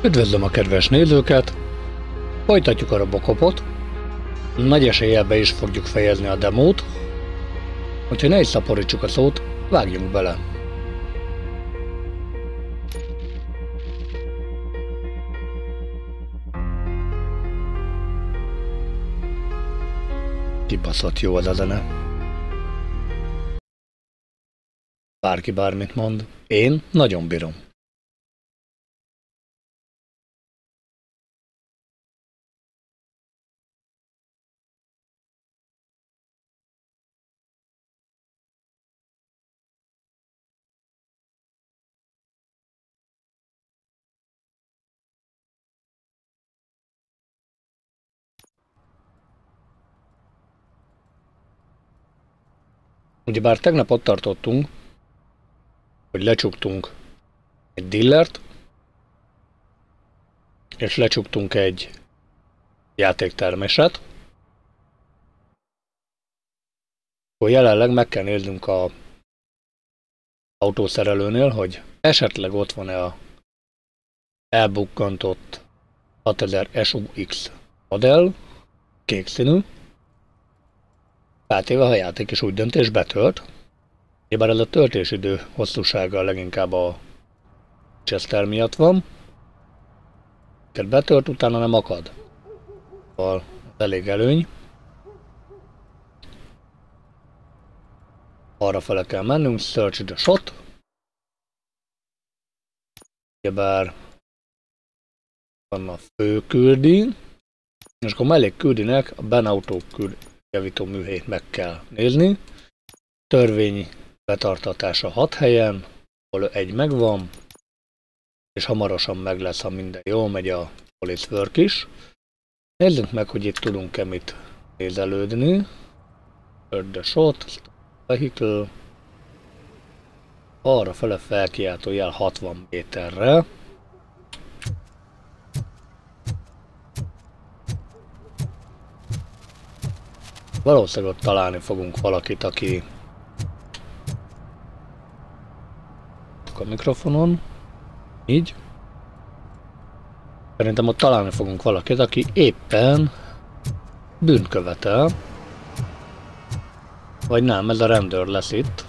Üdvözlöm a kedves nézőket! Folytatjuk a RoboCopot. Nagy eséllyel be is fogjuk fejezni a demót. Úgyhogy ne is szaporítsuk a szót, vágjunk bele! Kibaszott jó az a zene. Bárki bármit mond, én nagyon bírom. Ugyebár tegnap ott tartottunk, hogy lecsuktunk egy dillert, és lecsuktunk egy játéktermeset. Akkor jelenleg meg kell néznünk a autószerelőnél, hogy esetleg ott van-e a elbukkantott 6000 SUX modell, kék színű, feltéve, ha a játék is úgy dönt és betölt. Bár ez a töltésidő hosszúsága leginkább a Chester miatt van. Tehát betölt, utána nem akad. Az elég előny. Arra fele kell mennünk, search the shot. Bár van a fő küldi, és akkor mellék küldinek a benautó küldjavító műhelyét meg kell nézni. Törvény betartatása 6 helyen, ahol 1 megvan, és hamarosan meg lesz, ha minden jól megy, a police work is. Nézzük meg, hogy itt tudunk-e mit nézelődni. The shot, vehicle. Arra fele felkiáltó jel 60 méterre. Valószínűleg ott találni fogunk valakit, aki a mikrofonon. Így. Szerintem ott találni fogunk valakit, aki éppen bűnt követel. Vagy nem, ez a rendőr lesz itt.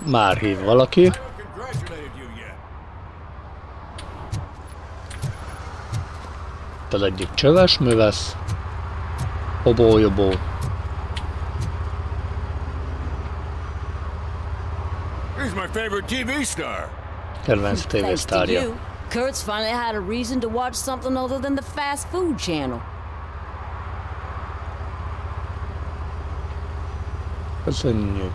Már hív valaki. Itt az egyik csöves művesz. Obó-jobó. He's my favorite TV star. Kedvenc tévésztárja. Kurt's finally had a reason to watch something other than the fast food channel. Köszönjük.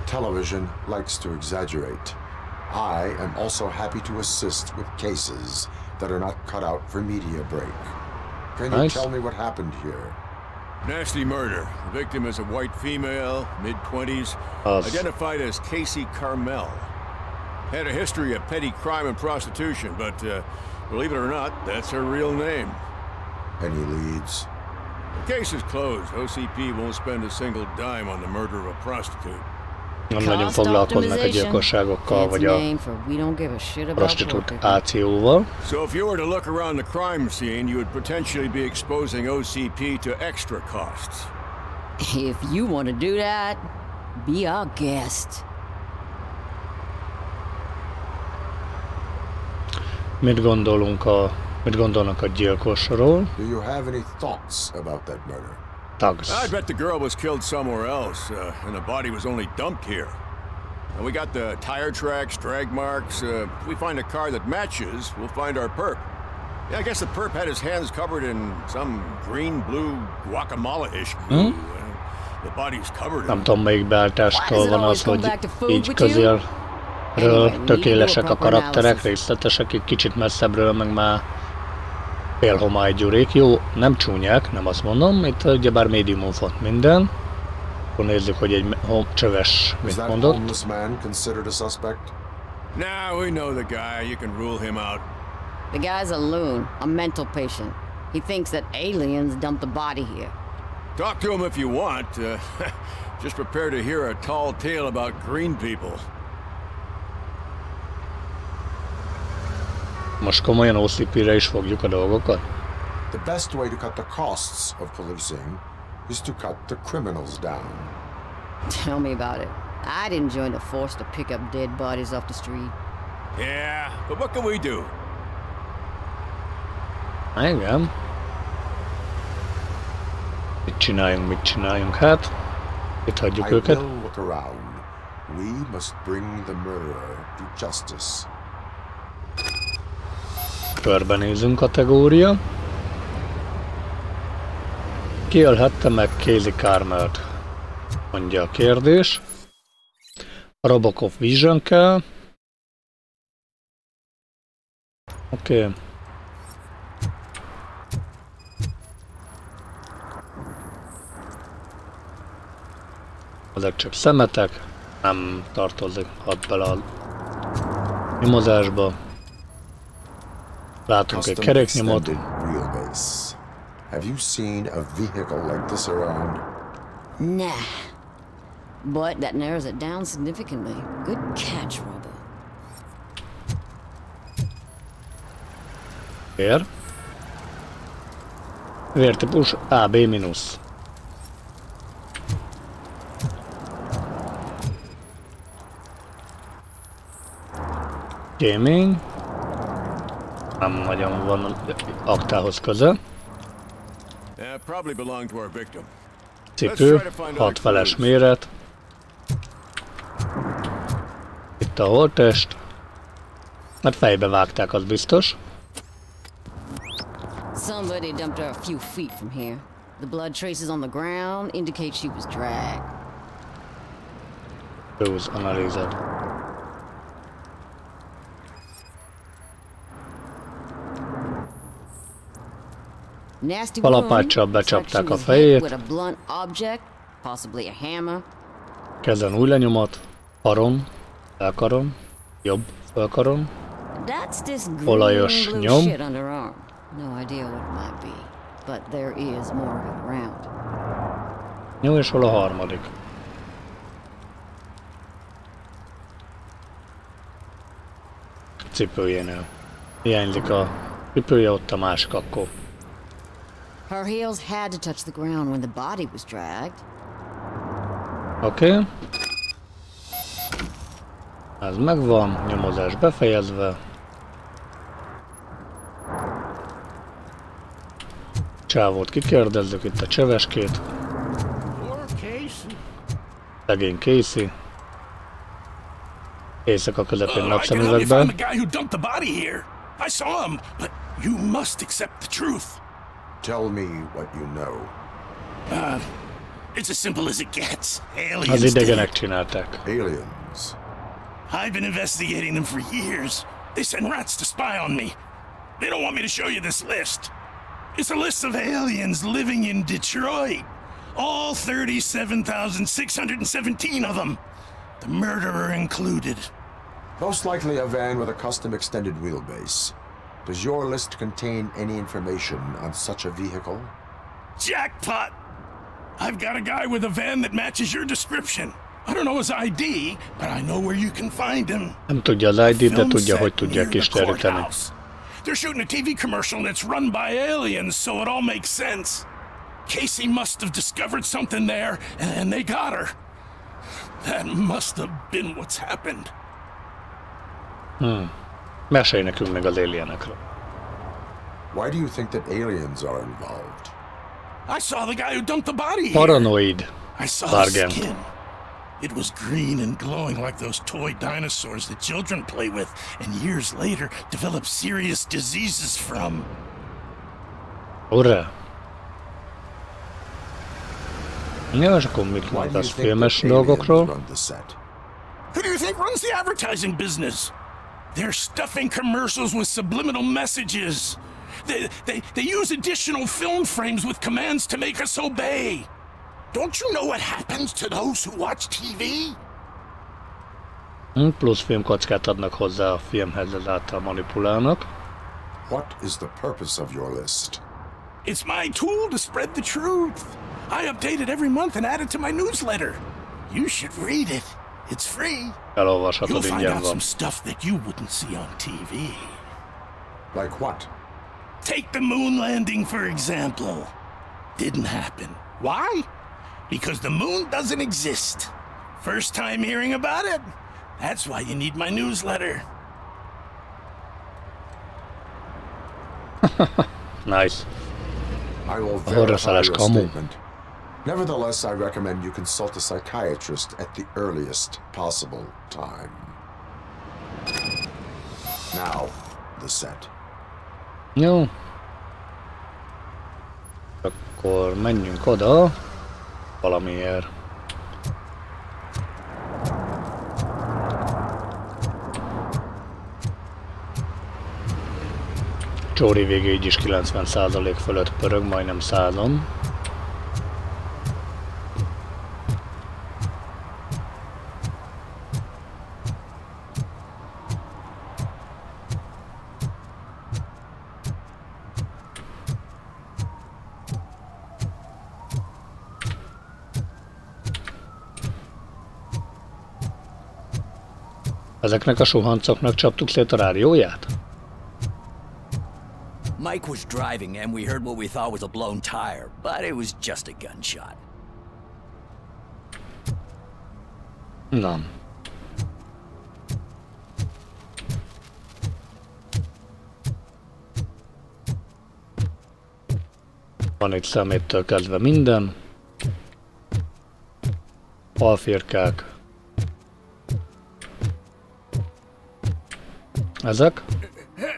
Television likes to exaggerate. I am also happy to assist with cases that are not cut out for media break. Can you tell me what happened here? Nasty murder. The victim is a white female, mid-20s, identified as Casey Carmel. Had a history of petty crime and prostitution, but believe it or not, that's her real name. Any leads? The case is closed. OCP won't spend a single dime on the murder of a prostitute. Nem nagyon foglalkoznak a gyilkosságokkal, vagy a prostitúcióval. So if you were to look around the crime scene, you would potentially be exposing OCP to extra costs. If you want to do that, be our guest. Mit gondolnak a gyilkosról? Do you have any thoughts about that murder? I bet the girl was killed somewhere else, and the body was only dumped here. And we got the tire tracks, drag marks. If we find a car that matches, we'll find our perp. Yeah, I guess the perp had his hands covered in some green-blue guacamole-ish glue. The body's covered in... Nem tudom, melyik beálltástól van az, hogy így közélről tökélesek a karakterek, részletesek, egy kicsit messzebbről, meg már félhomály gyurék. Jó, nem csúnyák, nem azt mondom, itt ugyebár médiumon volt minden. Akkor nézzük, hogy egy csöves mit mondott. Nah, we know the guy. You can rule him out. The guy's a loon, a mental patient. He thinks that aliens dumped the body here. Talk to him if you want. Just prepare to hear a tall tale about green people. Most komolyan OCP-re is fogjuk a dolgokat? The best way to cut the costs of policing is to cut the criminals down. Tell me about it. I didn't join the force to pick up dead bodies off the street. Yeah, but what can we do? Igen. Mit csináljunk? Hát, itt hagyjuk őket. I will look around. We must bring the murderer to justice. Körbenézünk kategória. Ki ölhette meg Casey Carmelt? Mondja a kérdés. A RoboCop Vision kell. Oké. Ezek csak szemetek, nem tartozik bele a nyomozásba. Látunk egy keréknyomot. Have you seen a vehicle like this around? Nah. But that narrows it down significantly. Good catch, Robo. Vér. Vértípus AB-. Gaming. Nem nagyon van aktához köze. Cipő, 6 feles méret. Itt a holttest. Mert fejbe vágták, az biztos. Somebody dumped her a few feet from here. The blood traces on the ground indicate she was dragged. Rouge analízed. Kalapáccsal becsapták a fejét. Kezen új lenyomat. Karon, felkaron, jobb felkaron. Olajos nyom. Jó, és hol a harmadik? Cipőjénél. Hiányzik a cipője, ott a másik akkor. Her heels had to touch the ground when the body was dragged. Oké. Ez megvan, nyomozás befejezve. Csávót kikérdezzük, itt a cseveskét. Szegény Casey. Éjszaka közepén napszemüvegben. Tell me what you know. It's as simple as it gets. Aliens. Az idegenek csinálták. Aliens. I've been investigating them for years. They send rats to spy on me. They don't want me to show you this list. It's a list of aliens living in Detroit. All 37,617 of them. The murderer included. Most likely a van with a custom extended wheelbase. Does your list contain any information on such a vehicle? Jackpot! I've got a guy with a van that matches your description. I don't know his ID, but I know where you can find him. Nem tudja az ID-t, de tudja, hogy tudják kisteríteni. They're shooting a TV commercial and it's run by aliens, so it all makes sense. Casey must have discovered something there, and they got her. That must have been what's happened. Mesélj nekünk meg az alienekről. Why do you think that aliens are involved? I saw the guy who dumped the body here. Paranoid. I saw the skin. It was green and glowing like those toy dinosaurs that children play with and years later develop serious diseases from. Ura. Ja, és akkor mit mondasz filmes dolgokról? Who do you think runs the advertising business? They're stuffing commercials with subliminal messages. They use additional film frames with commands to make us obey. Don't you know what happens to those who watch TV? Plusz filmkockát adnak hozzá a filmhez, ezáltal manipulálnak. What is the purpose of your list? It's my tool to spread the truth. I update it every month and add it to my newsletter. You should read it. It's free. You'll find out some stuff that you wouldn't see on TV. Like what? Take the moon landing, for example. Didn't happen. Why? Because the moon doesn't exist. First time hearing about it? That's why you need my newsletter. Nice. I will verify your statement. Nevertheless, I recommend you consult a psychiatrist at the earliest possible time. Now, the set. Jó. Akkor menjünk oda valamiért. Csóri vége így is 90% fölött pörög, majdnem 100-on. Ezeknek a suhancoknak csaptuk szét a rádióját? Mike was driving and we heard what we thought was a blown tire, but it was just a gunshot. Nem. Van itt szeméttől kezdve minden. Alfirkák. Ezek?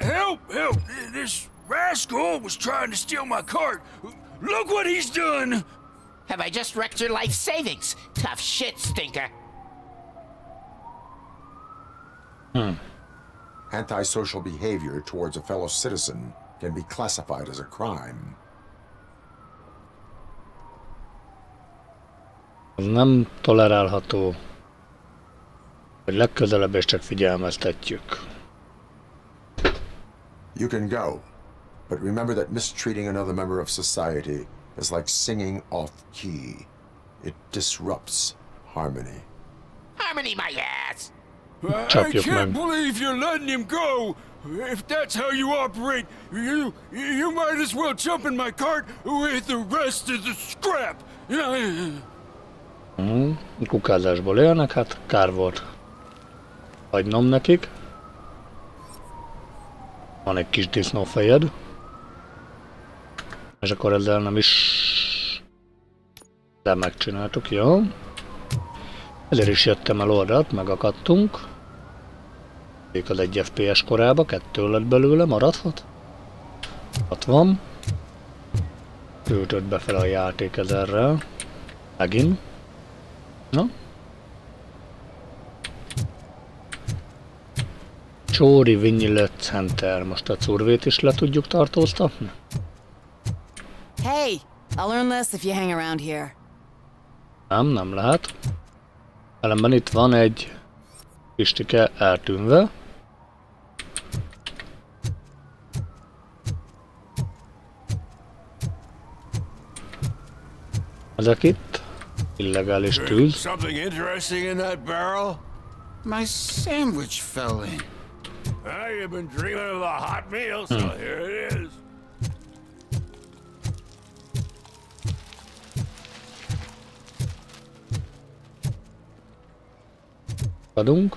Help! Help! This rascal was trying to steal my cart. Look what he's done! Have I just wrecked your life savings? Tough shit, stinker. Antisocial behavior towards a fellow citizen can be classified as a crime. Az nem tolerálható, hogy legközelebb és csak figyelmeztetjük. You can go, but remember that mistreating another member of society is like singing off key. It disrupts harmony. Harmony my ass! I can't believe you're letting him go! If that's how you operate, you might as well jump in my cart with the rest of the scrap! Kukázásból élnek, hát kár volt hagynom nekik. Van egy kis disznófejed. És akkor ezzel nem is... De megcsináltuk, jó? Ezért is jöttem el oldalt, megakadtunk. Még az 1 FPS korába, 2 lett belőle, maradhat? 60. Küldött befele a játék ezerrel. Megint. Na? Csóri Vinylet Center. Most a curvét is le tudjuk tartóztatni? Hey, I'll learn less if you hang around here. Nem lehet. Ellenben itt van egy kistike eltűnve. Ezek itt illegális tűz. Something interesting in that barrel? My sandwich fell in. You've been dreaming of a hot meal, so here it is. Adunk.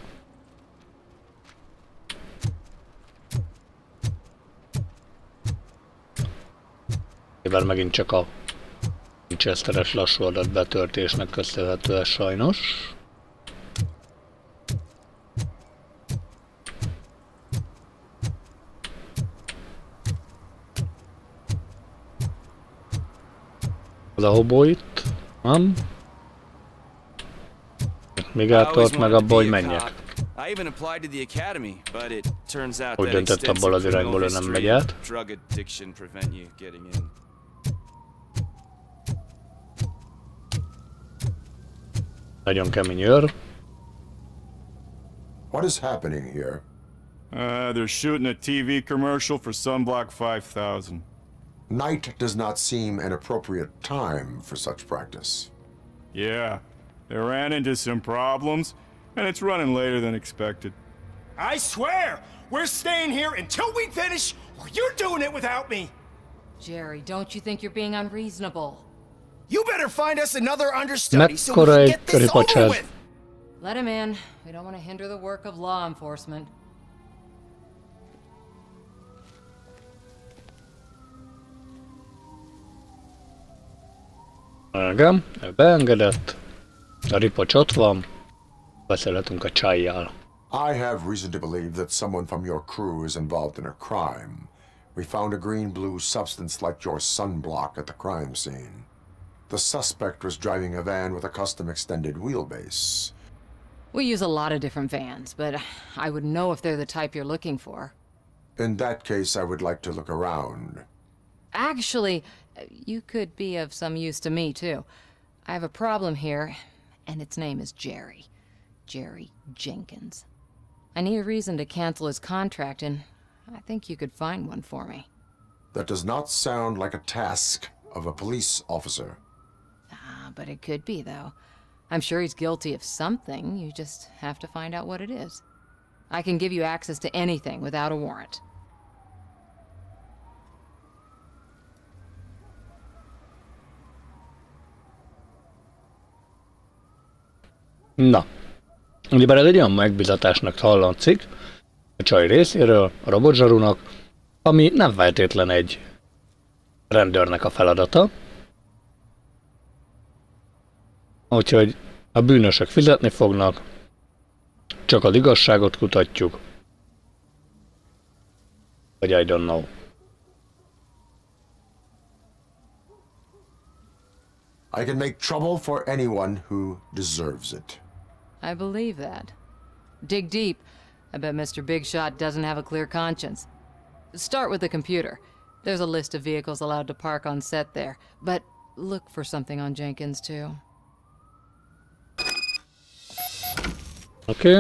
Mivel megint csak a Winchesteres lassú adatbetöltésnek köszönhető ez sajnos. Az a hobó itt, nem? Még áttolt meg abba, hogy menjek. Úgy döntött abból az irányból, ő nem megy át. Nagyon kemény őr. What is happening here? They're shooting a TV commercial for Sunblock 5000. Night does not seem an appropriate time for such practice. Yeah, they ran into some problems, and it's running later than expected. I swear, we're staying here until we finish, or you're doing it without me! Jerry, don't you think you're being unreasonable? You better find us another understudy so we Mekkora can egy get this over ripacs. with! Let him in. We don't want to hinder the work of law enforcement. Igen, ő beengedett. A ripacs ott van. Beszélhetünk a csajjal. I have reason to believe that someone from your crew is involved in a crime. We found a green-blue substance like your sunblock at the crime scene. The suspect was driving a van with a custom extended wheelbase. We use a lot of different vans, but I wouldn't know if they're the type you're looking for. In that case, I would like to look around. Actually, you could be of some use to me, too. I have a problem here, and its name is Jerry. Jerry Jenkins. I need a reason to cancel his contract, and I think you could find one for me. That does not sound like a task of a police officer. Ah, but it could be, though. I'm sure he's guilty of something. You just have to find out what it is. I can give you access to anything without a warrant. Na, ugyebár ez egy olyan megbizatásnak hallatszik a csaj részéről, a robotzsarunak, ami nem feltétlen egy rendőrnek a feladata. Úgyhogy a bűnösök fizetni fognak, csak az igazságot kutatjuk. Vagy I don't know. I can make trouble for anyone who deserves it. I believe that. Dig deep. I bet Mr. Big Shot doesn't have a clear conscience. Start with the computer. There's a list of vehicles allowed to park on set there, but look for something on Jenkins too. Oké.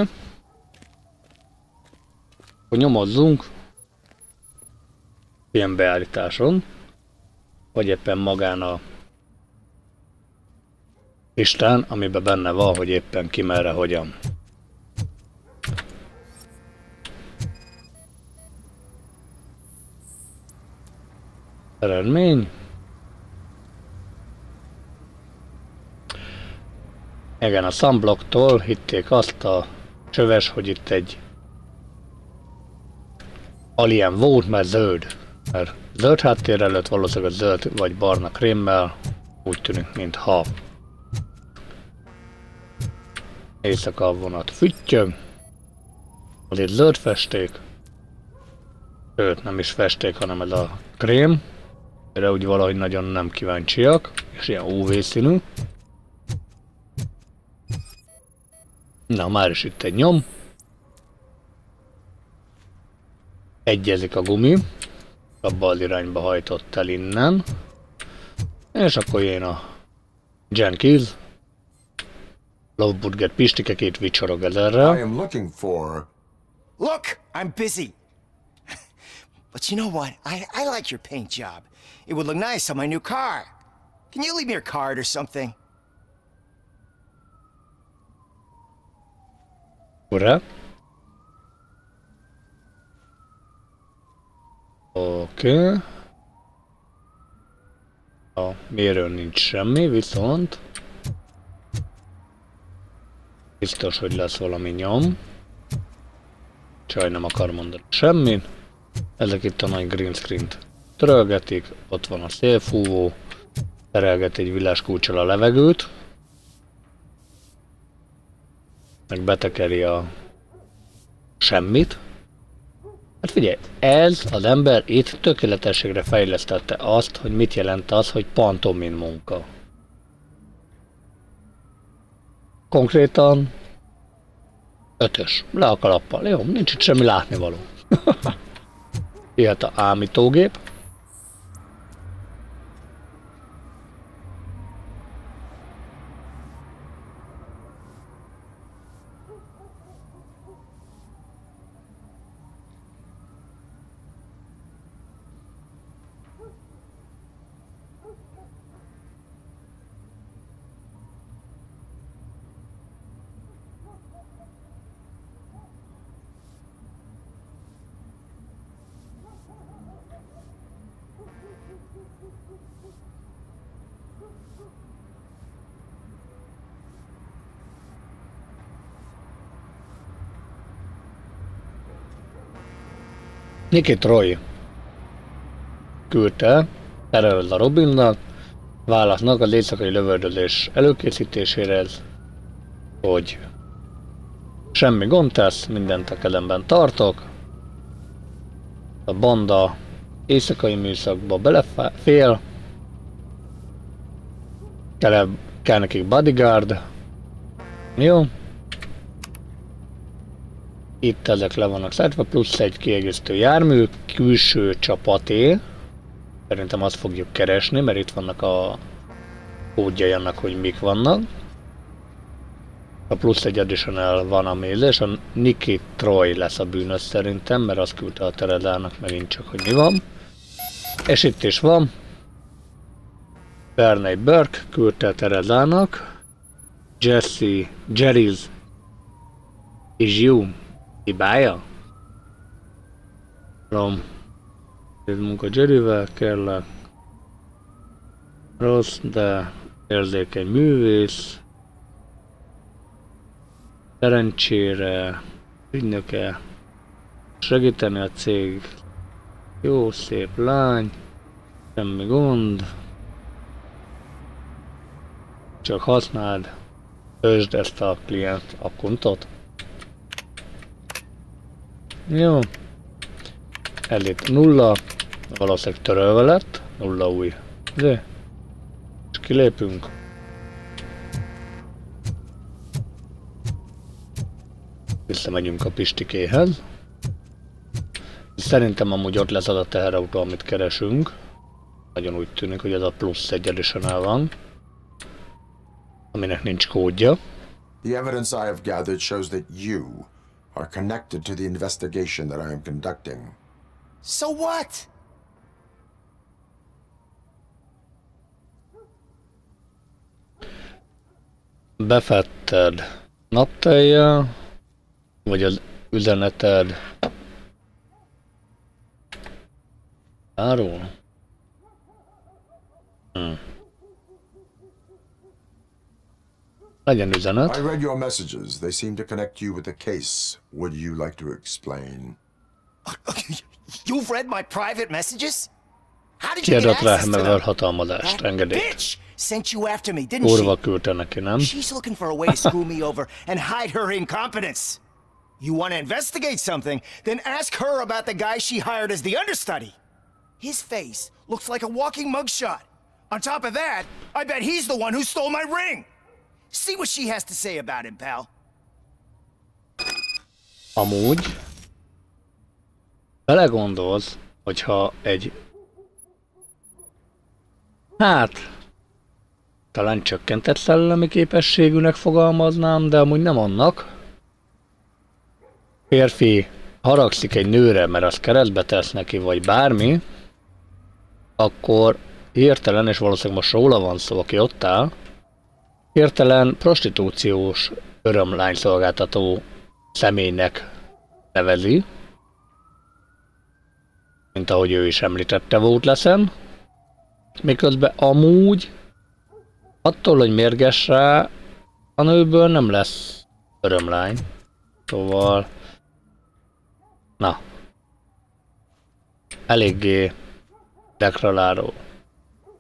Akkor nyomozzunk ilyen beállításon, vagy éppen magán a listán, amiben benne van, hogy éppen ki merre, hogyan. Eredmény. Igen, a sunblocktól hitték azt a csöves, hogy itt egy alien volt, mert zöld. Mert zöld háttér előtt valószínűleg zöld vagy barna krémmel, úgy tűnik, mintha éjszaka a vonat füttyög. Az itt zöld festék. Sőt, nem is festék, hanem ez a krém. Erre úgy valahogy nagyon nem kíváncsiak, és ilyen UV színű. Na, már is itt egy nyom. Egyezik a gumi. Abba az irányba hajtott el innen. És akkor jön a Jenkins. Loveburger pistikekét vicsorog ezerrel. I am looking for... Look, I'm busy. But you know what? I like your paint job. It would look nice on my new car. Can you leave me your card or something? Ura. Oké. A mérőn nincs semmi, viszont biztos, hogy lesz valami nyom. Csaj nem akar mondani semmit. Ezek itt a nagy green screen-t törölgetik, ott van a szélfúvó, terelget egy villáskulccsal a levegőt, meg betekeri a semmit. Hát figyelj, ez az ember itt tökéletességre fejlesztette azt, hogy mit jelent az, hogy pantomin munka. Konkrétan 5-ös, le a kalappal, jó, nincs itt semmi látnivaló. Jöhet a ámítógép. Nicky Troy küldte terelőd a Robinnak, válasznak az éjszakai lövöldözés előkészítésére, hogy semmi gond tesz, mindent a kezemben tartok. A banda éjszakai műszakba belefél, kell nekik bodyguard. Jó. Itt ezek le vannak szedve, plusz egy kiegészítő jármű, külső csapaté. Szerintem azt fogjuk keresni, mert itt vannak a kódjai annak, hogy mik vannak. A plusz egy additional van a méze, és a Nicky Troy lesz a bűnös szerintem, mert azt küldte a Terezának megint csak, hogy mi van. És itt is van. Bernie Burke küldte a Terezának. Jerry's is you hibája? Ez munka Jerryvel kell. Rossz, de érzékeny művész. Szerencsére ügynöke segíteni a cég. Jó, szép lány. Semmi gond. Csak használd. Ösd ezt a klient akkontot. Jó. Ez itt 0. Valószínűleg törölve lett. 0 új. De. És kilépünk. Visszamegyünk a Pistikéhez. Szerintem amúgy ott lesz az a teherautó, amit keresünk. Nagyon úgy tűnik, hogy ez a plusz egy additional van. Aminek nincs kódja. The evidence I have gathered shows that you are connected to the investigation that I am conducting. So what? Befetted naptejjel, vagy az üzeneted arról? Legyen üzenet. I read your messages. They seem to connect you with the case. Would you like to explain? You've read my private messages? How did you get Kiadott rá access to them? felhatalmazást, That engedélyt. bitch sent you after me, didn't Kurva she? küldte neki, nem? She's looking for a way to screw me over and hide her incompetence. You want to investigate something, then ask her about the guy she hired as the understudy. His face looks like a walking mugshot. On top of that, I bet he's the one who stole my ring. See what she has to say about him, pal. Amúgy belegondolsz, hogyha egy talán csökkentett szellemi képességűnek fogalmaznám, de amúgy nem annak. Férfi haragszik egy nőre, mert az keresztbe tesz neki, vagy bármi, akkor hirtelen, és valószínűleg most róla van szó, aki ott áll, hirtelen prostitúciós örömlányszolgáltató személynek nevezi, mint ahogy ő is említette volt leszen, miközben amúgy attól, hogy mérges rá, a nőből nem lesz örömlány. Szóval na, eléggé deklaráló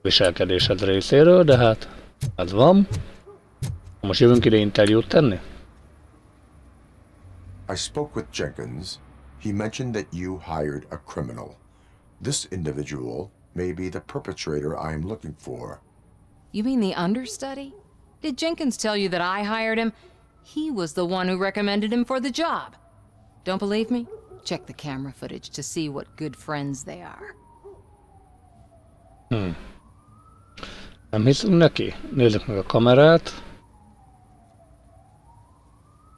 viselkedésed részéről, de hát ez van. Most jövünk ide interjút tenni? I spoke with Jenkins. He mentioned that you hired a criminal. This individual may be the perpetrator I am looking for. You mean the understudy? Did Jenkins tell you that I hired him? He was the one who recommended him for the job. Don't believe me? Check the camera footage to see what good friends they are. Nem hiszünk neki? Nézzük meg a kamerát.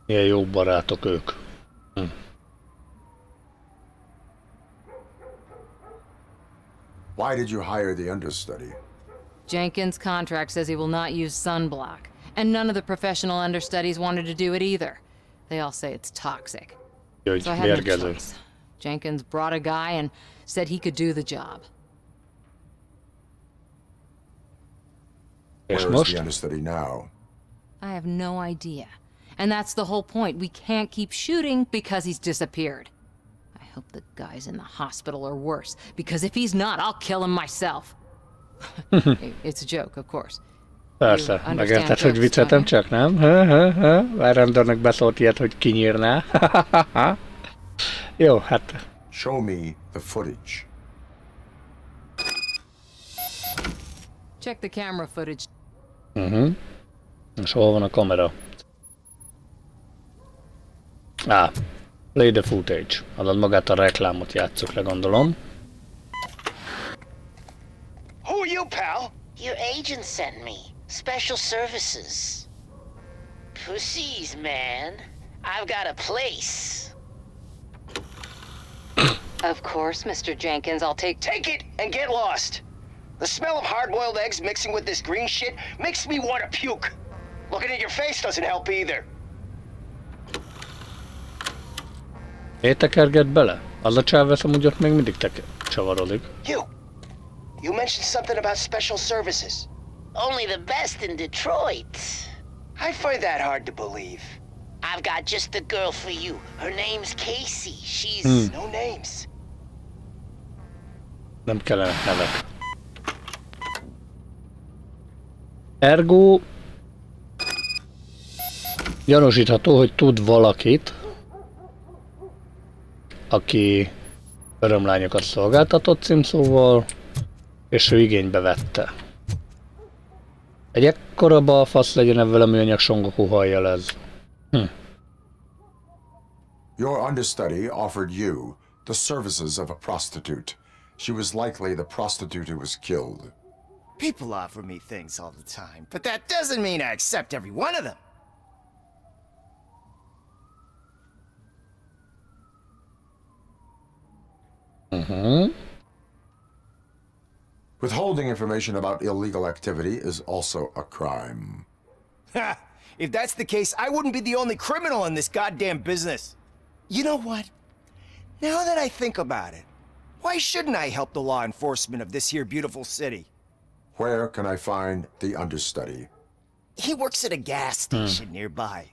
Milyen jó barátok ők. Why did you hire the understudy? Jenkins' contract says he will not use sunblock, and none of the professional understudies wanted to do it either. They all say it's toxic. So I had no choice. Jenkins brought a guy and said he could do the job. Where is the understudy now? I have no idea. And that's the whole point. We can't keep shooting because he's disappeared. I hope the guy's in the hospital or worse, because if he's not, I'll kill him myself. It's a joke, of course. Persze, megérted, hogy vicceltem, csak nem? Már rendőrnek beszólt ilyet, hogy kinyírná. Jó, hát... Show me the footage. Check the camera footage. És hol van a kamera? Play the footage. Adod magát a reklámot játsszuk le, gondolom. Who are you, pal? Your agent sent me. Special services. Pussies, man. I've got a place. Of course, Mr. Jenkins, I'll take it and get lost. The smell of hard-boiled eggs mixing with this green shit makes me want to puke. Looking at your face doesn't help either. Tekerget bele? Az a csávesz amúgy ott még mindig csavarodik. You mentioned something about special services. Only the best in Detroit. I find that hard to believe. I've got just the girl for you. Her name's Casey. She's... No names. Nem kellene nevek. Ergo... gyanúsítható, hogy tud valakit, aki örömlányokat szolgáltatott címszóval, és ő igénybe vette. Egy ekkora balfasz legyen ebből a műanyag Songoku hajjal ez. Your understudy offered you the services of a prostitute. She was likely the prostitute who was killed. People offer me things all the time, but that doesn't mean I accept every one of them. Withholding information about illegal activity is also a crime. Ha! If that's the case, I wouldn't be the only criminal in this goddamn business. You know what? Now that I think about it, why shouldn't I help the law enforcement of this here beautiful city? Where can I find the understudy? He works at a gas station nearby.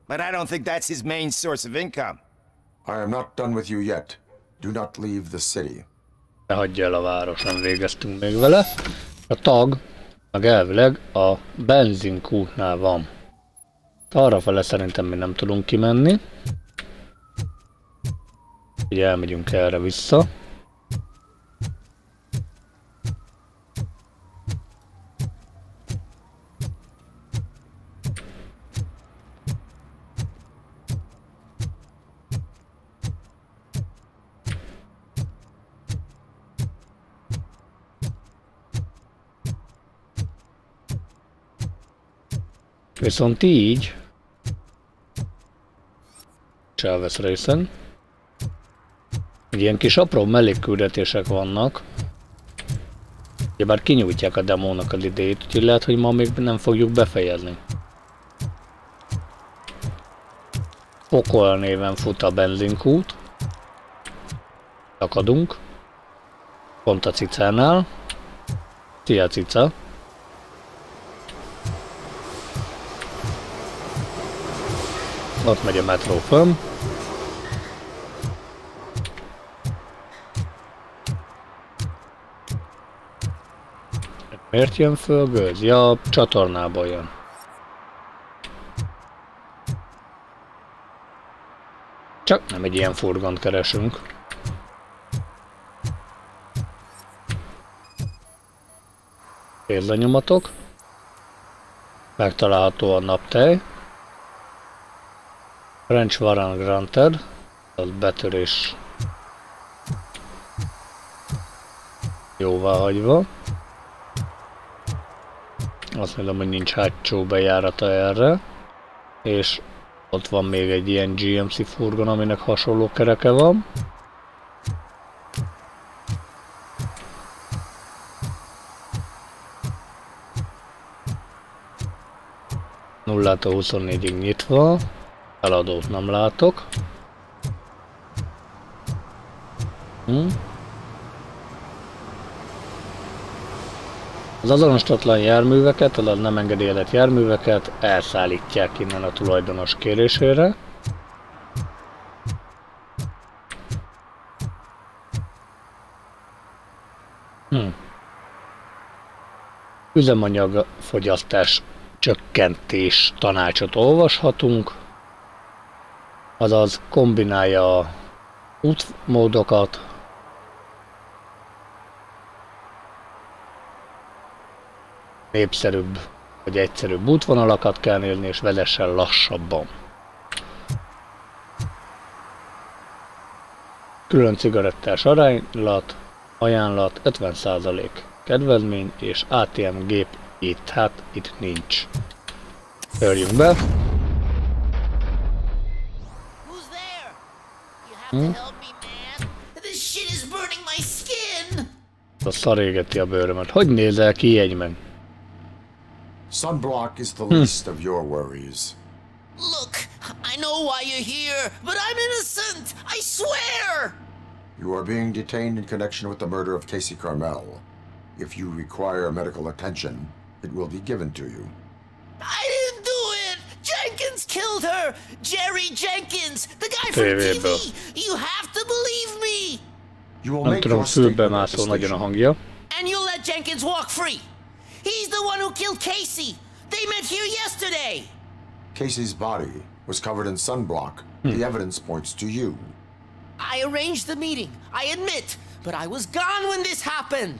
But I don't think that's his main source of income. I am not done with you yet. Do not leave the city. Ne hagyja el a város, nem végeztünk még vele. A tag, meg elvileg a benzinkútnál van. Arrafele szerintem mi nem tudunk kimenni. Ugye elmegyünk erre vissza. Viszont így elvesz részen. Ilyen kis apró mellékküldetések vannak. Ugyebár kinyújtják a demónak az idejét, úgyhogy lehet, hogy ma még nem fogjuk befejezni. Pokol néven fut a benzinkút. Takadunk. Pont a cicánál. Szia, cica! Ott megy a metró fönn. Miért jön föl gőz? Ja, a csatornából jön. Csak nem egy ilyen furgont keresünk. Kézlenyomatok. Megtalálható a naptej. French Warrant Granted, az betörés jóváhagyva. Azt mondom, hogy nincs hátsó bejárata erre. És ott van még egy ilyen GMC furgon, aminek hasonló kereke van. Nullától 24-ig nyitva. Eladót nem látok. Az azonosítatlan járműveket, az nem engedélyezett járműveket elszállítják innen a tulajdonos kérésére. Üzemanyagfogyasztás csökkentés tanácsot olvashatunk, azaz kombinálja a útmódokat, népszerűbb vagy egyszerűbb útvonalakat kell nézni, és vezessen lassabban. Külön cigarettás ajánlat 50% kedvezmény, és ATM gép itt, hát itt nincs. Törjünk be. A szar égeti a bőrömet. Hogy nézel ki, jegy meg? Sunblock is the least of your worries. Look, I know why you're here, but I'm innocent! I swear! You are being detained in connection with the murder of Casey Carmel. If you require medical attention, it will be given to you. I didn't do it! Jenkins killed her! Jerry Jenkins! The guy from TV! You have to believe me! You will Nem make tudom, your statement fülbe at the mászol nagyon a station. hangja. And you'll let Jenkins walk free! He's the one who killed Casey! They met here yesterday! Casey's body was covered in sunblock. The evidence points to you. I arranged the meeting, I admit, but I was gone when this happened.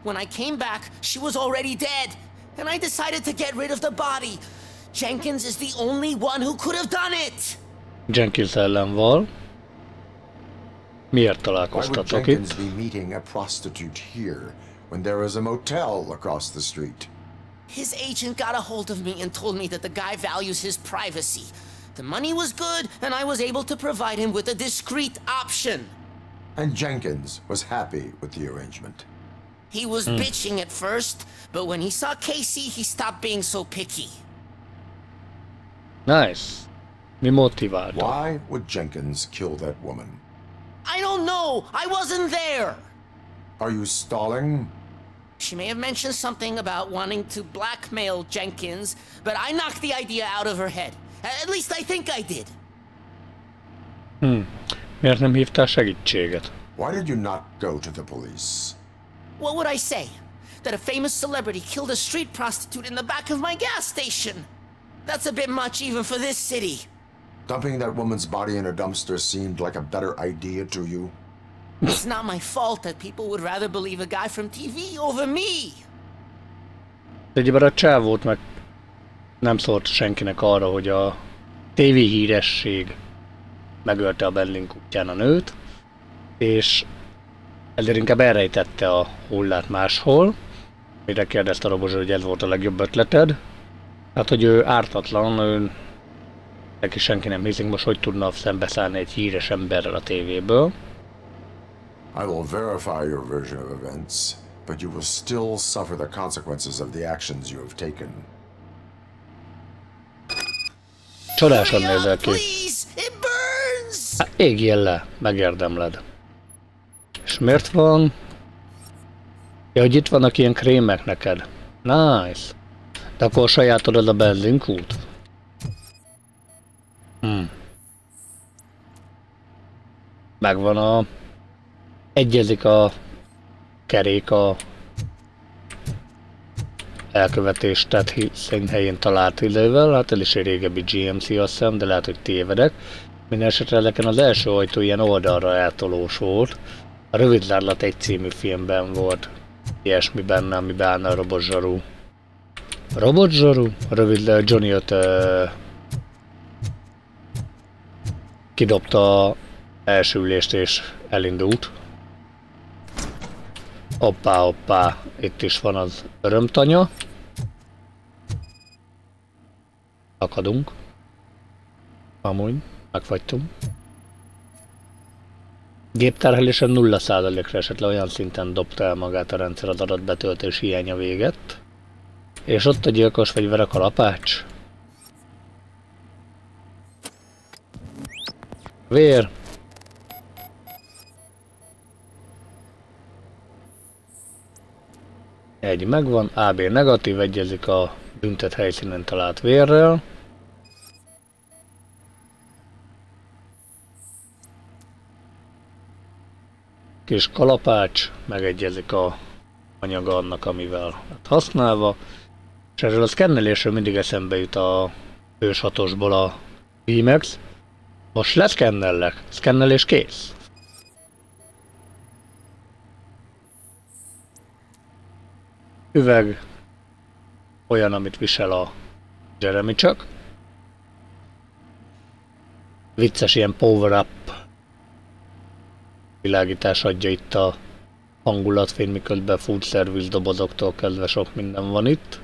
When I came back, she was already dead, and I decided to get rid of the body. Jenkins is the only one who could have done it. Jenkins ellen val. Miért Why would találkoztatok Jenkins itt? be meeting a prostitute here when there is a motel across the street? His agent got a hold of me and told me that the guy values his privacy. The money was good, and I was able to provide him with a discreet option. And Jenkins was happy with the arrangement. He was bitching at first, but when he saw Casey, he stopped being so picky. Nice. Mi motiválta? Why would Jenkins kill that woman? I don't know. I wasn't there. Are you stalling? She may have mentioned something about wanting to blackmail Jenkins, but I knocked the idea out of her head. At least I think I did. Miért nem hívtál segítséget? Why did you not go to the police? What would I say? That a famous celebrity killed a street prostitute in the back of my gas station? That's a bit much even for this city. Dumping that woman's body in a dumpster seemed like a better idea to you? It's not my fault that people would rather believe a guy from TV over me. Egyébként a csávót meg nem szólt senkinek arra, hogy a tévéhíresség megölte a Berlin kutyán a nőt, és ezért inkább elrejtette a hullát máshol, mire kérdezte a robozsor, hogy ez volt a legjobb ötleted. Hát, hogy ő ártatlan, neki senki nem hiszik, most hogy tudna szembeszállni egy híres emberrel a tévéből. I will verify your version of events, but you will still suffer the consequences of the actions you have taken. Csodásan nézel ki. Please, it burns. Hát égjél le, megérdemled. És miért van? Ja, hogy itt vannak ilyen krémek neked. Nice. De akkor sajátod az a benzinkút? Megvan a... Egyezik a kerék a elkövetést tett színhelyén talált idővel, hát el is egy régebbi GMC azt hiszem, de lehet, hogy tévedek. Minden esetre ezeken az első ajtó ilyen oldalra eltolós volt. A Rövidlárlat egy című filmben volt ilyesmi benne, amiben állna a robotzsaru. Robotzsaru? Johnny 5 kidobta az első ülést és elindult. Hoppá, hoppá, itt is van az örömtanya. Akadunk. Amúgy, megfagytunk. Gépterhelésen 0%-ra esett le, olyan szinten dobta el magát a rendszer az adatbetöltés hiánya véget. És ott a gyilkos fegyver a kalapács. Vér. Egy megvan, AB negatív, egyezik a büntet helyszínen talált vérrel. Kis kalapács, megegyezik a anyaga annak, amivel használva. És erről a szkennelésről mindig eszembe jut a Hős 6-osból a VMAX. Most leszkennellek, szkennelés kész. Üveg olyan, amit visel a Jeremy csak. Vicces ilyen power-up világítás adja itt a hangulatfény, miközben food service dobozoktól kezdve sok minden van itt.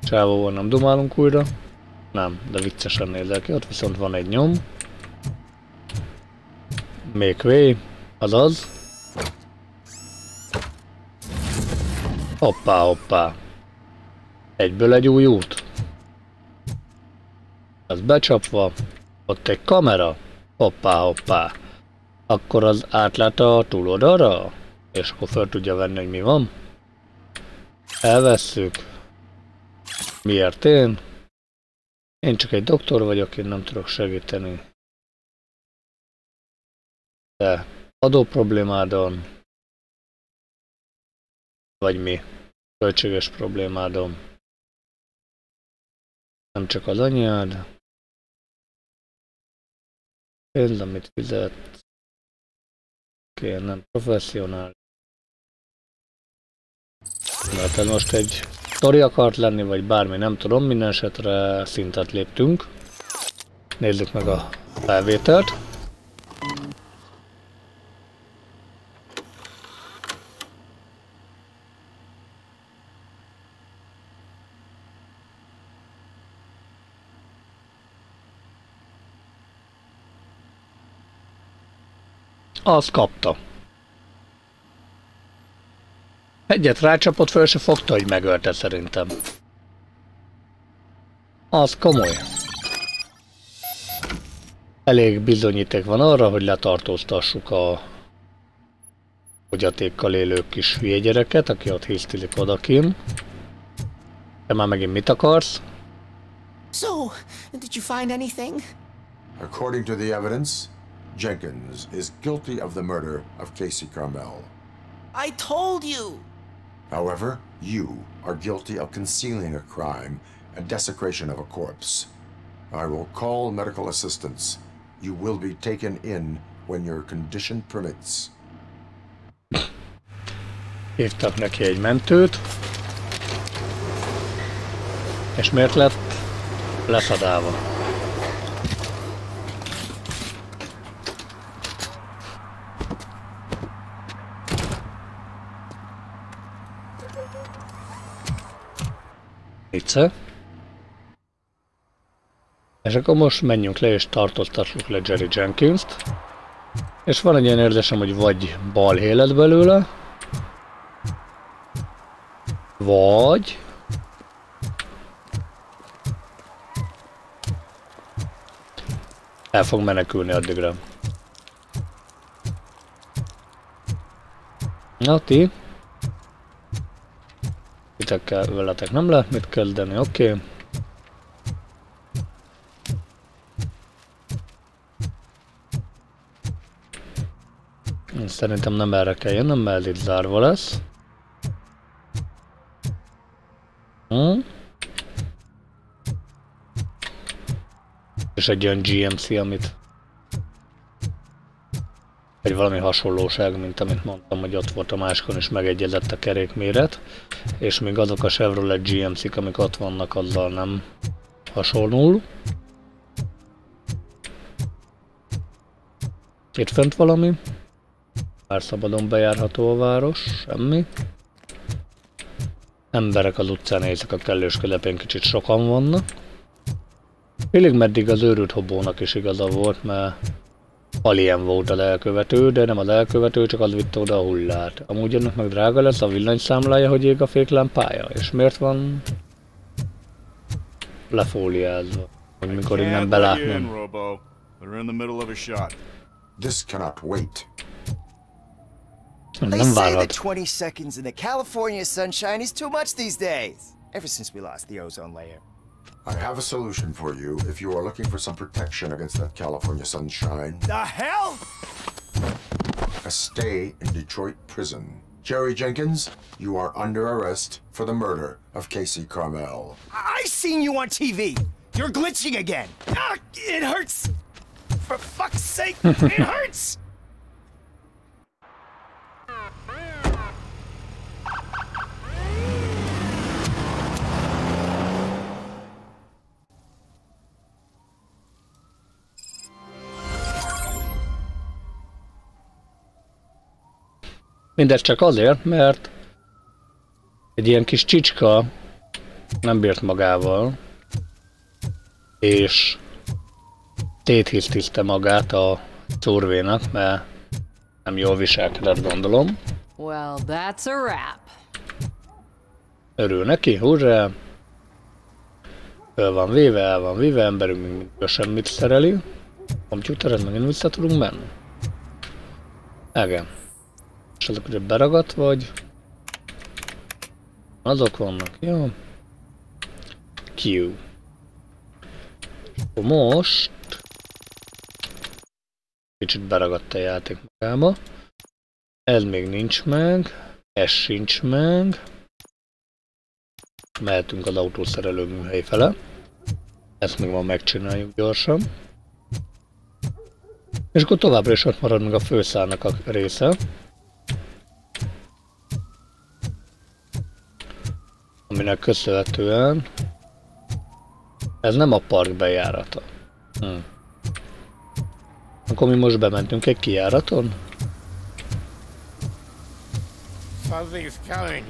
Csávóval nem dumálunk újra. Nem, de viccesen nézel ki. Ott viszont van egy nyom. Make way, azaz. Hoppá, hoppá. Egyből egy új út. Ez becsapva. Ott egy kamera. Hoppá, hoppá. Akkor az átlát a túloldalra. És akkor fel tudja venni, hogy mi van. Elvesszük. Miért én? Én csak egy doktor vagyok, én nem tudok segíteni. De adó problémádon, vagy mi? Költséges problémádon. Nem csak az anyád. Pénz, amit fizet. Oké, nem professzionál. Mert ez most egy sztori akart lenni, vagy bármi, nem tudom, minden esetre szintet léptünk. Nézzük meg a felvételt. Azt kapta. Egyet rácsapott, föl se fogta, hogy megölte szerintem. Az komoly. Elég bizonyíték van arra, hogy letartóztassuk a fogyatékkal élő kis hülye gyereket, aki ott hisztizik odakin. Te már megint mit akarsz? So, did you find anything? According to the evidence, Jenkins is guilty of the murder of Casey Carmel. I told you! However, you are guilty of concealing a crime and desecration of a corpse. I will call medical assistance. You will be taken in when your condition permits. Hívtak neki egy mentőt. És miért lett leszadálva? Vicce. És akkor most menjünk le és tartóztassuk le Jerry Jenkins-t. És van egy ilyen érzésem, hogy vagy balhé lett belőle, vagy el fog menekülni addigra. Na ti? Itekkel veletek nem lehet mit kezdeni, oké. Szerintem nem erre kell jönnöm, mert itt zárva lesz. És egy olyan GMC, amit... Egy valami hasonlóság, mint amit mondtam, hogy ott volt a máskon, és megegyezett a kerékméret. És még azok a Chevrolet GMC-k, amik ott vannak, azzal nem hasonlul. Itt fent valami. Már szabadon bejárható a város, semmi. Emberek az utcán éjszaka kellős közepén kicsit sokan vannak. Félig meddig az őrült hobónak is igaza volt, mert alien volt az elkövető, de nem az elkövető, csak az vitte oda a hullát. Amúgy ennek meg drága lesz a villanyszámlája, hogy ég a féklámpája. És miért van lefóliázva, hogy mikor innen belátnom. This cannot wait. They say that 20 seconds in the California sunshine is too much these days. Ever since we lost the ozone layer. I have a solution for you if you are looking for some protection against that California sunshine. The hell? A stay in Detroit prison. Jerry Jenkins, you are under arrest for the murder of Casey Carmel. I seen you on TV. You're glitching again. Ah, it hurts. For fuck's sake, it hurts. Mindez csak azért, mert egy ilyen kis csicska nem bírt magával, és téthisztiszte magát a szurvénak, mert nem jól viselkedett, gondolom. Well, that's a wrap. Örül neki, hurrá! El van véve, emberünk mindig semmit szereli. Komputered megint vissza tudunk menni. Igen. És azok ugye beragadt vagy? Azok vannak, jó? Q. És most... Kicsit beragadt a játék magába. Ez még nincs meg. Ez sincs meg. Mehetünk az autószerelő műhely fele. Ezt még ma megcsináljuk gyorsan. És akkor továbbra is ott marad meg a főszárnak a része. Aminek köszönhetően ez nem a park bejárata. Akkor mi most bementünk egy kijáraton? Something's coming.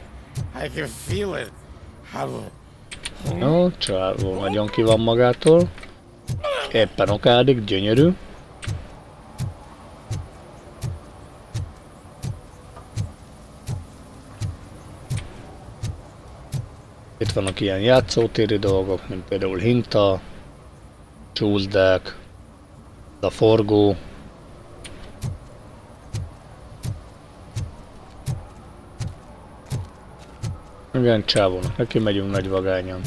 I can feel it. Jó, csávó nagyon ki van magától. Éppen okádik, gyönyörű. Itt vannak ilyen játszótéri dolgok, mint például hinta, csúszdák, a forgó. Igen, csávónak, neki megyünk nagy vagányan.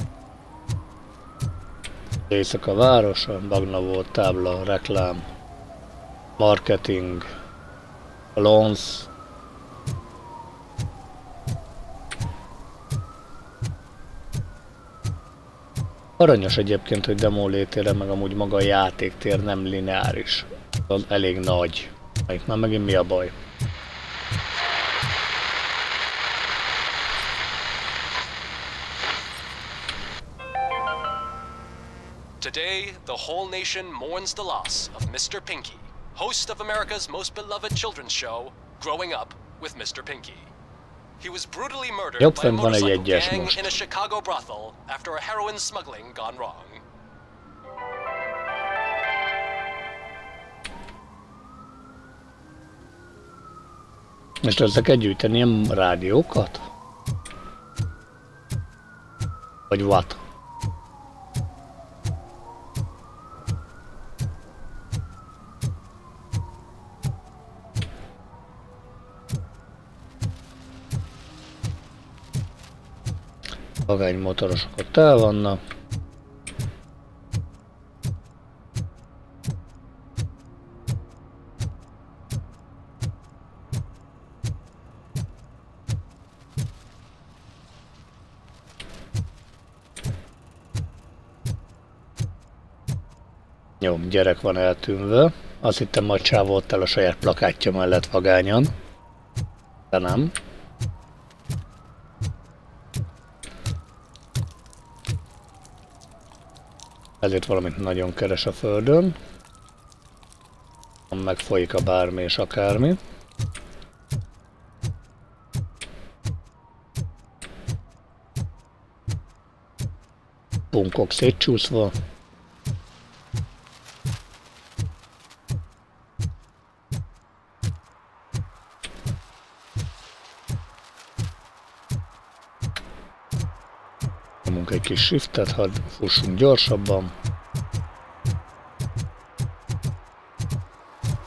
Éjszaka városa, bagna volt, tábla, reklám, marketing, launch. Aranyos egyébként, hogy demo létére, meg amúgy maga a játéktér nem lineáris. Az elég nagy. Itt már megint mi a baj? Today, the whole nation mourns the loss of Mr. Pinky, host of America's most beloved children's show, Growing Up with Mr. Pinky. He was brutally murdered by a motorcycle gang in a Chicago brothel after a heroin smuggling gone wrong. Most össze kell gyűjteni ilyen rádiókat? Vagy what? Vagánymotorosok ott el vannak. Jó, gyerek van eltűnve. Azt hittem, majd csávó ott el a saját plakátja mellett vagányan. De nem. Ezért valamit nagyon keres a földön. Megfolyik a bármi és akármi. Punkok szétcsúszva. Nyomunk egy kis shiftet, hadd fussunk gyorsabban.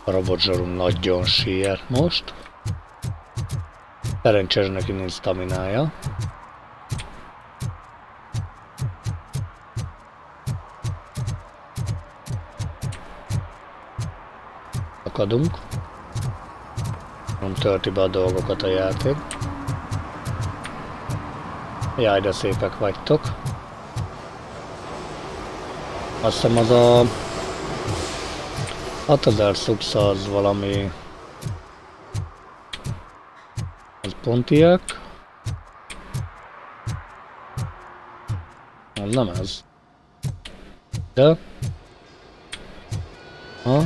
A robotzsarum nagyon siet most. Szerencsés neki nincs staminája. szakadunk. Nem tölti be a dolgokat a játék. Jaj, de szépek vagytok. Azt hiszem az a 6000 szubsz az valami... Az pontiak. Az nem ez. De... Ha?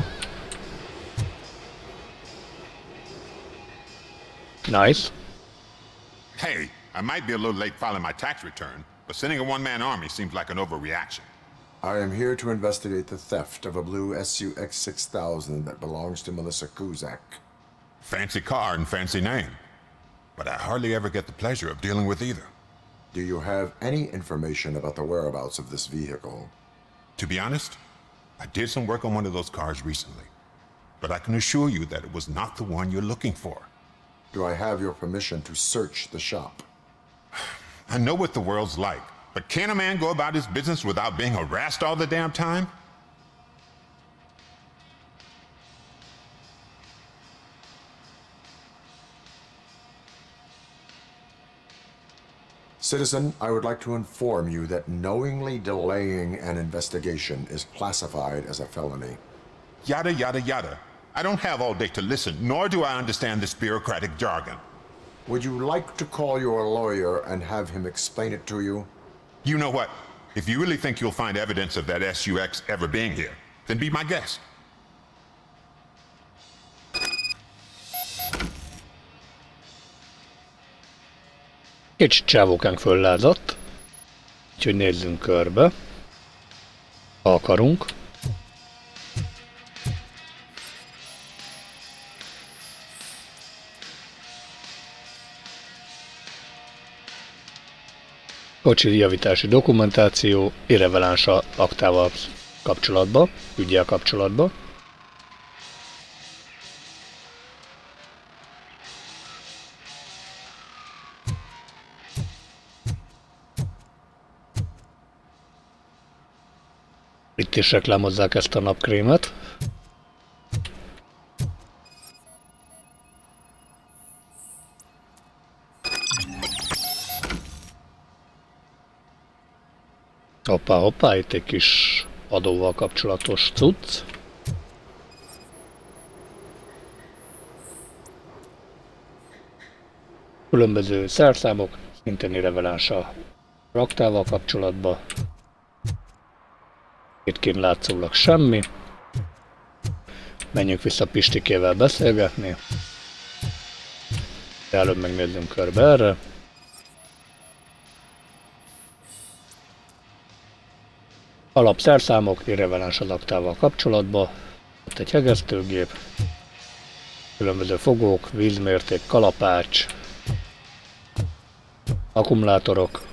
Nice. Hey, I might be a little late filing my tax return, but sending a one-man army seems like an overreaction. I am here to investigate the theft of a blue SUX 6000 that belongs to Melissa Kuzak. Fancy car and fancy name, but I hardly ever get the pleasure of dealing with either. Do you have any information about the whereabouts of this vehicle? To be honest, I did some work on one of those cars recently, but I can assure you that it was not the one you're looking for. Do I have your permission to search the shop? I know what the world's like, but can a man go about his business without being harassed all the damn time? Citizen, I would like to inform you that knowingly delaying an investigation is classified as a felony. Yada, yada, yada. I don't have all day to listen, nor do I understand this bureaucratic jargon. Would you like to call your lawyer and have him explain it to you? You know what? If you really think you'll find evidence of that SUX ever being here, then be my guest. Kicsit csávókánk föllázadt, úgyhogy nézzünk körbe, ha akarunk. Kocsi javítási dokumentáció, irreveláns aktával kapcsolatban, üggyel kapcsolatban. Itt is reklámozzák ezt a napkrémet. Hoppá, hoppá, itt egy kis adóval kapcsolatos cucc. Különböző szerszámok, szintén irreveláns a raktával kapcsolatban. Itt kint látszólag semmi. Menjünk vissza Pistikével beszélgetni. Előbb megnézzünk körbe erre. Alapszerszámok, irreveláns az aktával kapcsolatban. Ott egy hegesztőgép. Különböző fogók, vízmérték, kalapács. Akkumulátorok.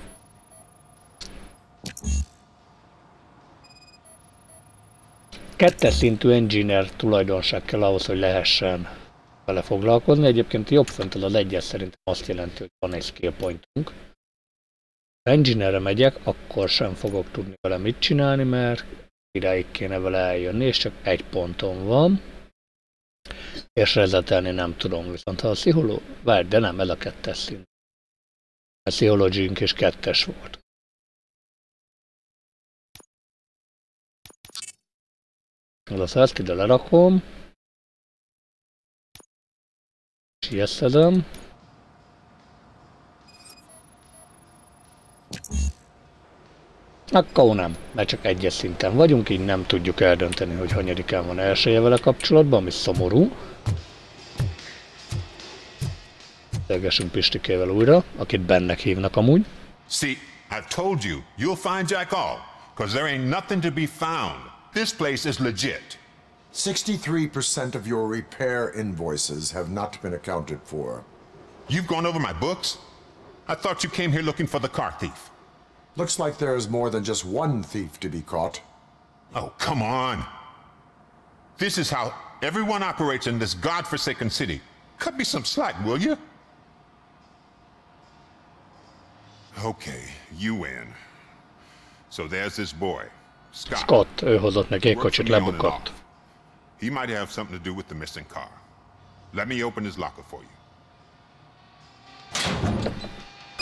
Kettes szintű engineer tulajdonság kell ahhoz, hogy lehessen vele foglalkozni. Egyébként jobb fönt az egyes szerintem azt jelenti, hogy van egy skill pointunk. Ha engineerre megyek, akkor sem fogok tudni vele mit csinálni, mert idáig kéne vele eljönni, és csak egy ponton van. És rezetelni nem tudom, viszont ha a pszichológia... Várj, de nem, ez a kettes szint. A pszichológiunk is kettes volt. Az ezt ide lerakom. Sieszedem. Akkor nem, mert csak egyes szinten vagyunk, így nem tudjuk eldönteni, hogy hanyadikán van elsője vele kapcsolatban, ami szomorú. Beszélgessünk Pistikével újra, akit Bennek hívnak amúgy. See, I've told you, you'll find Jack all, because there ain't nothing to be found. This place is legit. 63% of your repair invoices have not been accounted for. You've gone over my books? I thought you came here looking for the car thief. Looks like there's more than just one thief to be caught. Oh, come on. This is how everyone operates in this godforsaken city. Cut me some slack, will you? Okay, you win. So there's this boy, Scott. Scott, ő hozott neki egy kocsit, lebukott. He He might have something to do with the missing car. Let me open his locker for you.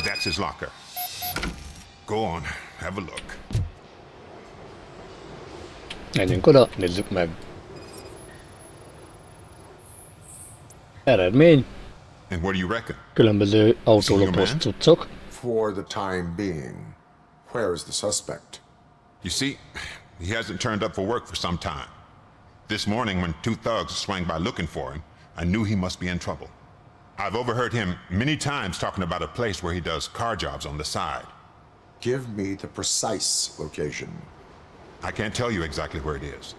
That's his locker. Go on, have a look. Menjünk oda, nézzük meg. Eredmény. And what do you reckon? Különböző autólopos cuccok. For the time being, where is the suspect? You see, he hasn't turned up for work for some time. This morning, when two thugs swang by looking for him, I knew he must be in trouble. I've overheard him many times talking about a place where he does car jobs on the side. Give me the precise location. I can't tell you exactly where it is.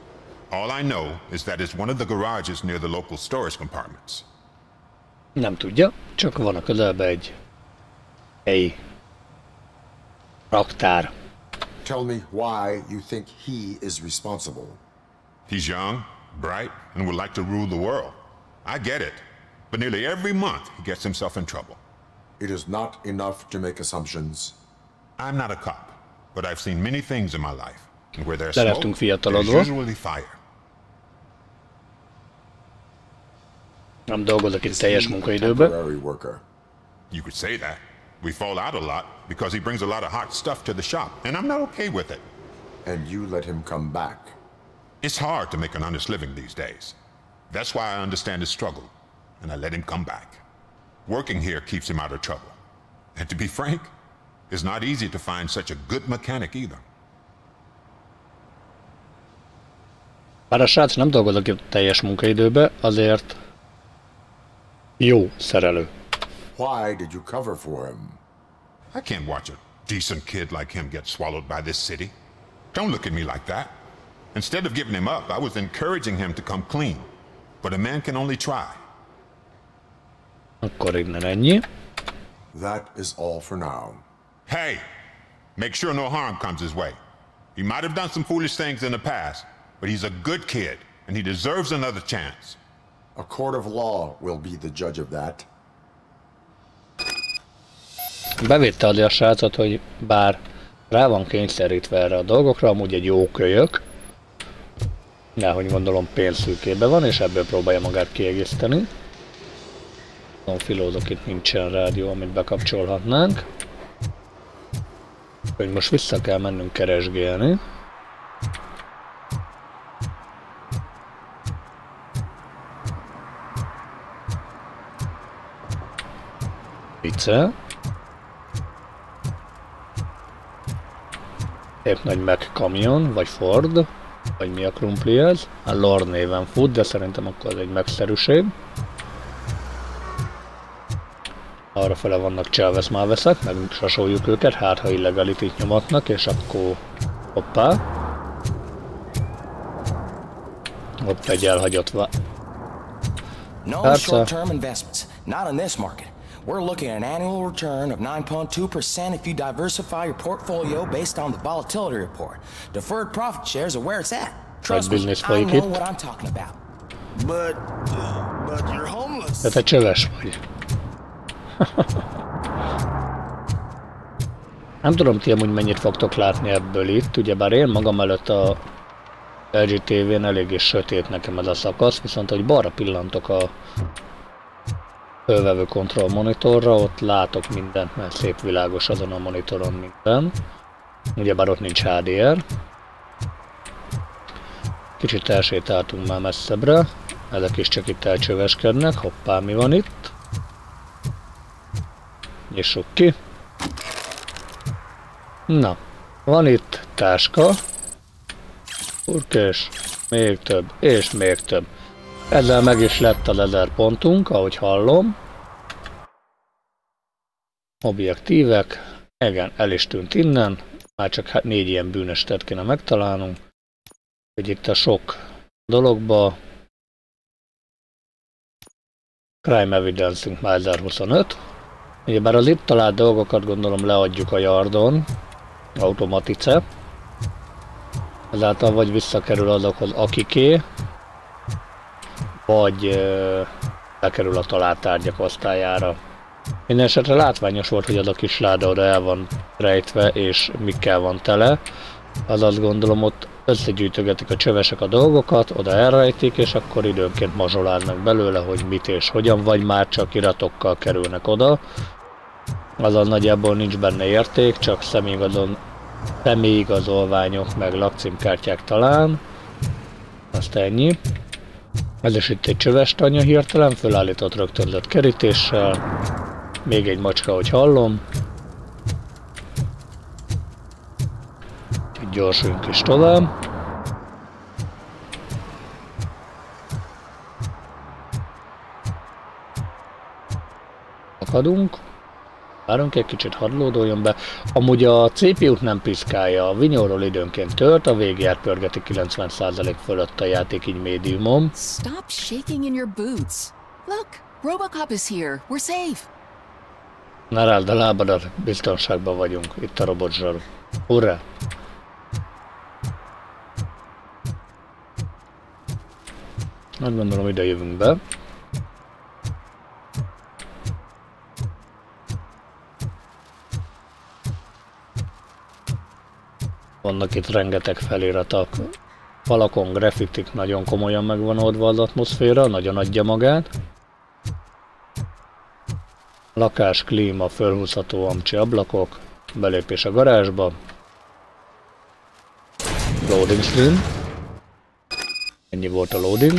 All I know is that it's one of the garages near the local storage compartments. Nem tudja, csak van a közelben egy helyi raktár. Tell me why you think he is responsible. He's young, bright, and would like to rule the world. I get it. But nearly every month he gets himself in trouble. It is not enough to make assumptions. I'm not a cop, but I've seen many things in my life. And where there's smoke, there's usually fire. Nem dolgozok itt teljes munkaidőben. You could say that. We fall out a lot because he brings a lot of hot stuff to the shop, and I'm not okay with it. And you let him come back. It's hard to make an honest living these days. That's why I understand his struggle, and I let him come back. Working here keeps him out of trouble. And to be frank, it's not easy to find such a good mechanic either. Bár a srác nem dolgozik itt teljes munkaidőben, azért jó szerelő. Why did you cover for him? I can't watch a decent kid like him get swallowed by this city. Don't look at me like that. Instead of giving him up, I was encouraging him to come clean. But a man can only try. Akkor innen ennyi. That is all for now. Hey! Make sure no harm comes his way. He might have done some foolish things in the past, but he's a good kid, and he deserves another chance. A court of law will be the judge of that. Bevédte a srácot, hogy bár rá van kényszerítve erre a dolgokra, amúgy egy jó kölyök, de hogy gondolom pénzszűkében van, és ebből próbálja magát kiegészíteni. Non filózok, itt nincsen rádió, amit bekapcsolhatnánk. Hogy most vissza kell mennünk keresgélni. Vicce. Épp nagy Mac kamion, vagy Ford, vagy mi a krumpli ez. A Lord néven fut, de szerintem akkor az egy megszerűség. Arrafele vannak cselveszmáveszek, meg sasoljuk őket, hát ha illegalitit nyomatnak, és akkor hoppá. Hopp, egy elhagyott No short-term investments, not in this market. We're looking at an annual return of 9.2% if you diversify your portfolio based on the volatility report. Deferred profit shares are where it's at. Trust me, I know what I'm talking about. But you're homeless. De te csöves vagy. Nem tudom ti amúgy mennyit fogtok látni ebből itt, ugyebár én magam előtt a LG TV-n eléggé sötét nekem ez a szakasz, viszont hogy balra pillantok a fölvevő kontroll monitorra, ott látok mindent, mert szép világos azon a monitoron minden. Ugyebár ott nincs HDR. Kicsit elsétáltunk már messzebbre, ezek is csak itt elcsöveskednek. Hoppá, mi van itt? Nyissuk ki. Na, van itt táska. Urkés, még több, és még több. Ezzel meg is lett az 1000 pontunk, ahogy hallom. Objektívek. Igen, el is tűnt innen. Már csak 4 ilyen bűnöstet kéne megtalálnunk. Hogy itt a sok dologba. Crime Evidence-ünk már 1025. Ugyebár az itt talált dolgokat gondolom leadjuk a yardon. Automatice. Ezáltal vagy visszakerül azokhoz akiké, vagy lekerül a talált tárgyak osztályára. Mindenesetre látványos volt, hogy az a kis láda oda el van rejtve, és mikkel van tele. Az azt gondolom ott Összegyűjtögetik a csövesek a dolgokat, oda elrejtik, és akkor időnként mazsoláznak belőle, hogy mit és hogyan, vagy már csak iratokkal kerülnek oda. Azaz nagyjából nincs benne érték, csak személyigazolványok, meg lakcímkártyák talán. Azt ennyi. Ez is itt egy csöves tanya hirtelen, fölállított rögtönzött kerítéssel. Még egy macska, hogy hallom. Így gyorsuljunk is tovább. Akadunk. Várunk egy kicsit, hadd lódoljon be. Amúgy a CPU-t nem piszkálja, a vinyóról időnként tört, a VGR pörgeti 90% fölött a játék, így médiumom. Stop shaking in your boots. Look, RoboCop is here. We're safe. Ne ráld a lábadat, biztonságban vagyunk, itt a robotzsar. Hurrá! Nagy gondolom, ide jövünk be. Vannak itt rengeteg felirat, falakon, graffitik, nagyon komolyan meg van oldva az atmoszféra, nagyon adja magát. Lakás, klíma, fölhúzható amcsi ablakok, belépés a garázsba. Loading screen. Ennyi volt a loading.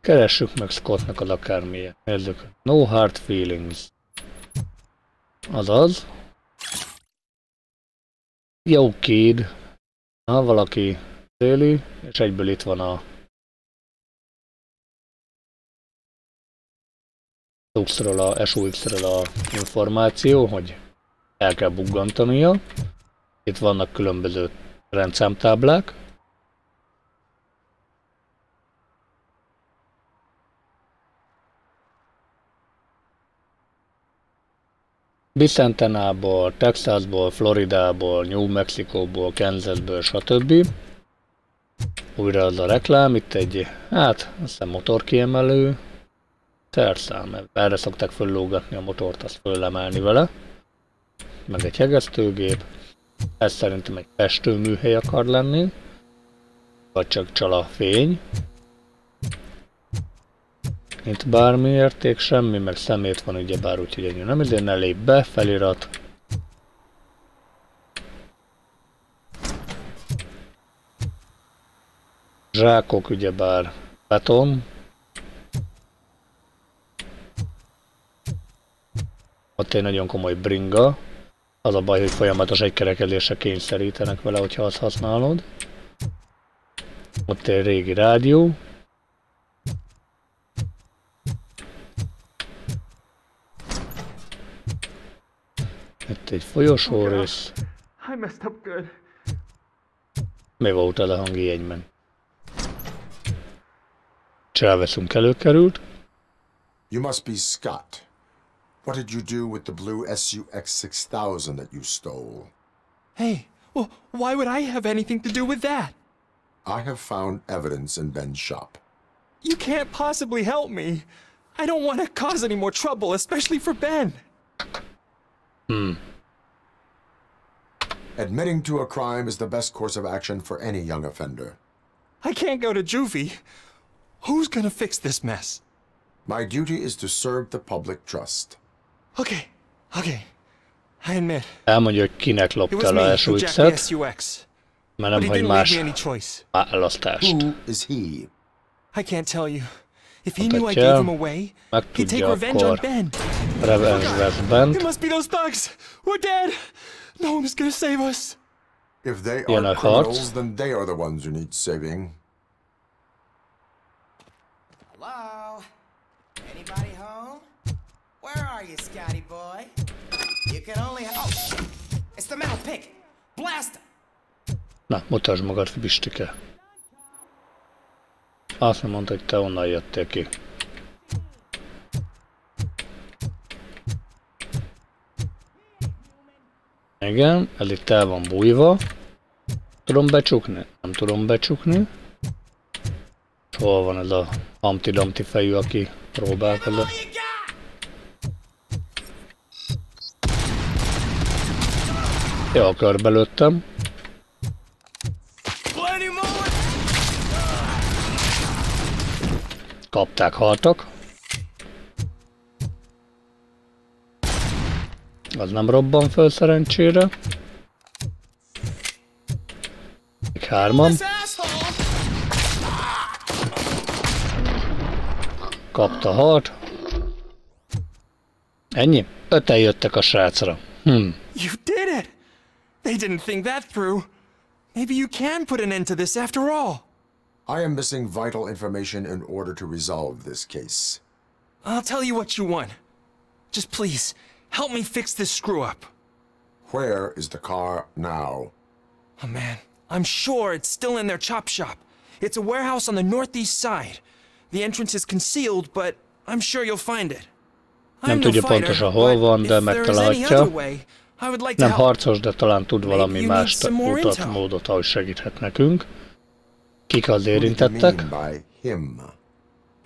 Keressük meg Scottnak az akármilyen. Nézzük. No hard feelings. Azaz. Jó kid. Ha valaki széli, és egyből itt van a SUX-ről a információ, hogy el kell buggantania. Itt vannak különböző rendszámtáblák. Bicentenából, Texasból, Floridából, New Mexicóból, Kansasből, stb. Újra az a reklám, itt egy, hát, azt hiszem motorkiemelő szerszám. Erre szokták föllógatni a motort, azt föllemelni vele. Meg egy hegesztőgép. Ez szerintem egy festőműhely akar lenni. Vagy csak csal a fény. Itt bármi érték, semmi, meg szemét van ugyebár, úgyhogy ennyi nem idén, ne lép be, felirat. Zsákok ugyebár beton. Ott egy nagyon komoly bringa. Az a baj, hogy folyamatos egykerekedésre kényszerítenek vele, hogyha azt használod. Ott egy régi rádió. Itt egy folyosórész. Mi volt az a hangi jegyben? Csáveszünk előkerült. You must be Scott. What did you do with the blue SUX 6000 that you stole? Hey, well, why would I have anything to do with that? I have found evidence in Ben's shop. You can't possibly help me. I don't want to cause any more trouble, especially for Ben. Admitting to a crime is the best course of action for any young offender. I can't go to juvie. Who's gonna fix this mess? My duty is to serve the public trust. Okay. I admit. Elmondja, hogy kinek lopta le a SUX-et, mert nem hagy más választást. Who is he? I can't tell you. If he knew I gave him away, he'd take revenge on Ben. It must be those thugs. We're dead. No one is gonna save us. If they are criminals, then they are the ones who need saving. Hello? Anybody home? Where are you, Scotty boy? You can only... Oh, it's the metal pick. Blast him. Na, mutasd magad, Bistike. Azt nem mondta, hogy te onnan jöttél ki. Igen, ez itt el van bújva. Tudom becsukni? Nem tudom becsukni. Hol van ez a Humpty Dumpty fejű, aki próbálkozott? Jó, körbelőttem. Kapták, haltak. Az nem robban föl szerencsére. Még 3-an. Kapta halt. Ennyi? 5-en jöttek a srácra. You did it! They didn't think that through. Maybe you can put an end to this after all. I am missing vital information in order to resolve this case. I'll tell you what you want. Just please, help me fix this screw-up. Where is the car now? Oh man, I'm sure it's still in their chop shop. It's a warehouse on the northeast side. The entrance is concealed, but I'm sure you'll find it. Nem tudja pontosan hol van, de megtalálhatja. Nem harcos, de talán tud valami más utat, módot, ahogy segíthet nekünk. Kik az érintettek?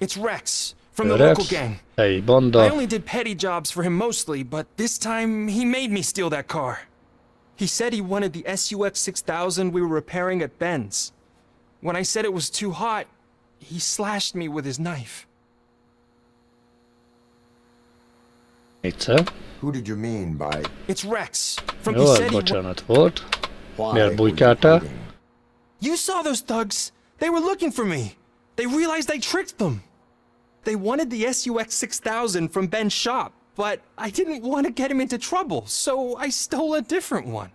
It's Rex from the local gang. Helyi banda. I only did petty jobs for him mostly, but this time he made me steal that car. He said he wanted the SUX 6000 we were repairing at Ben's. When I said it was too hot, he slashed me with his knife. Who did you mean by? It's Rex from Jó, bocsánat volt. Miért bujkáltál? You saw those thugs. They were looking for me. They realized I tricked them. They wanted the SUX 6000 from Ben's shop, but I didn't want to get him into trouble, so I stole a different one.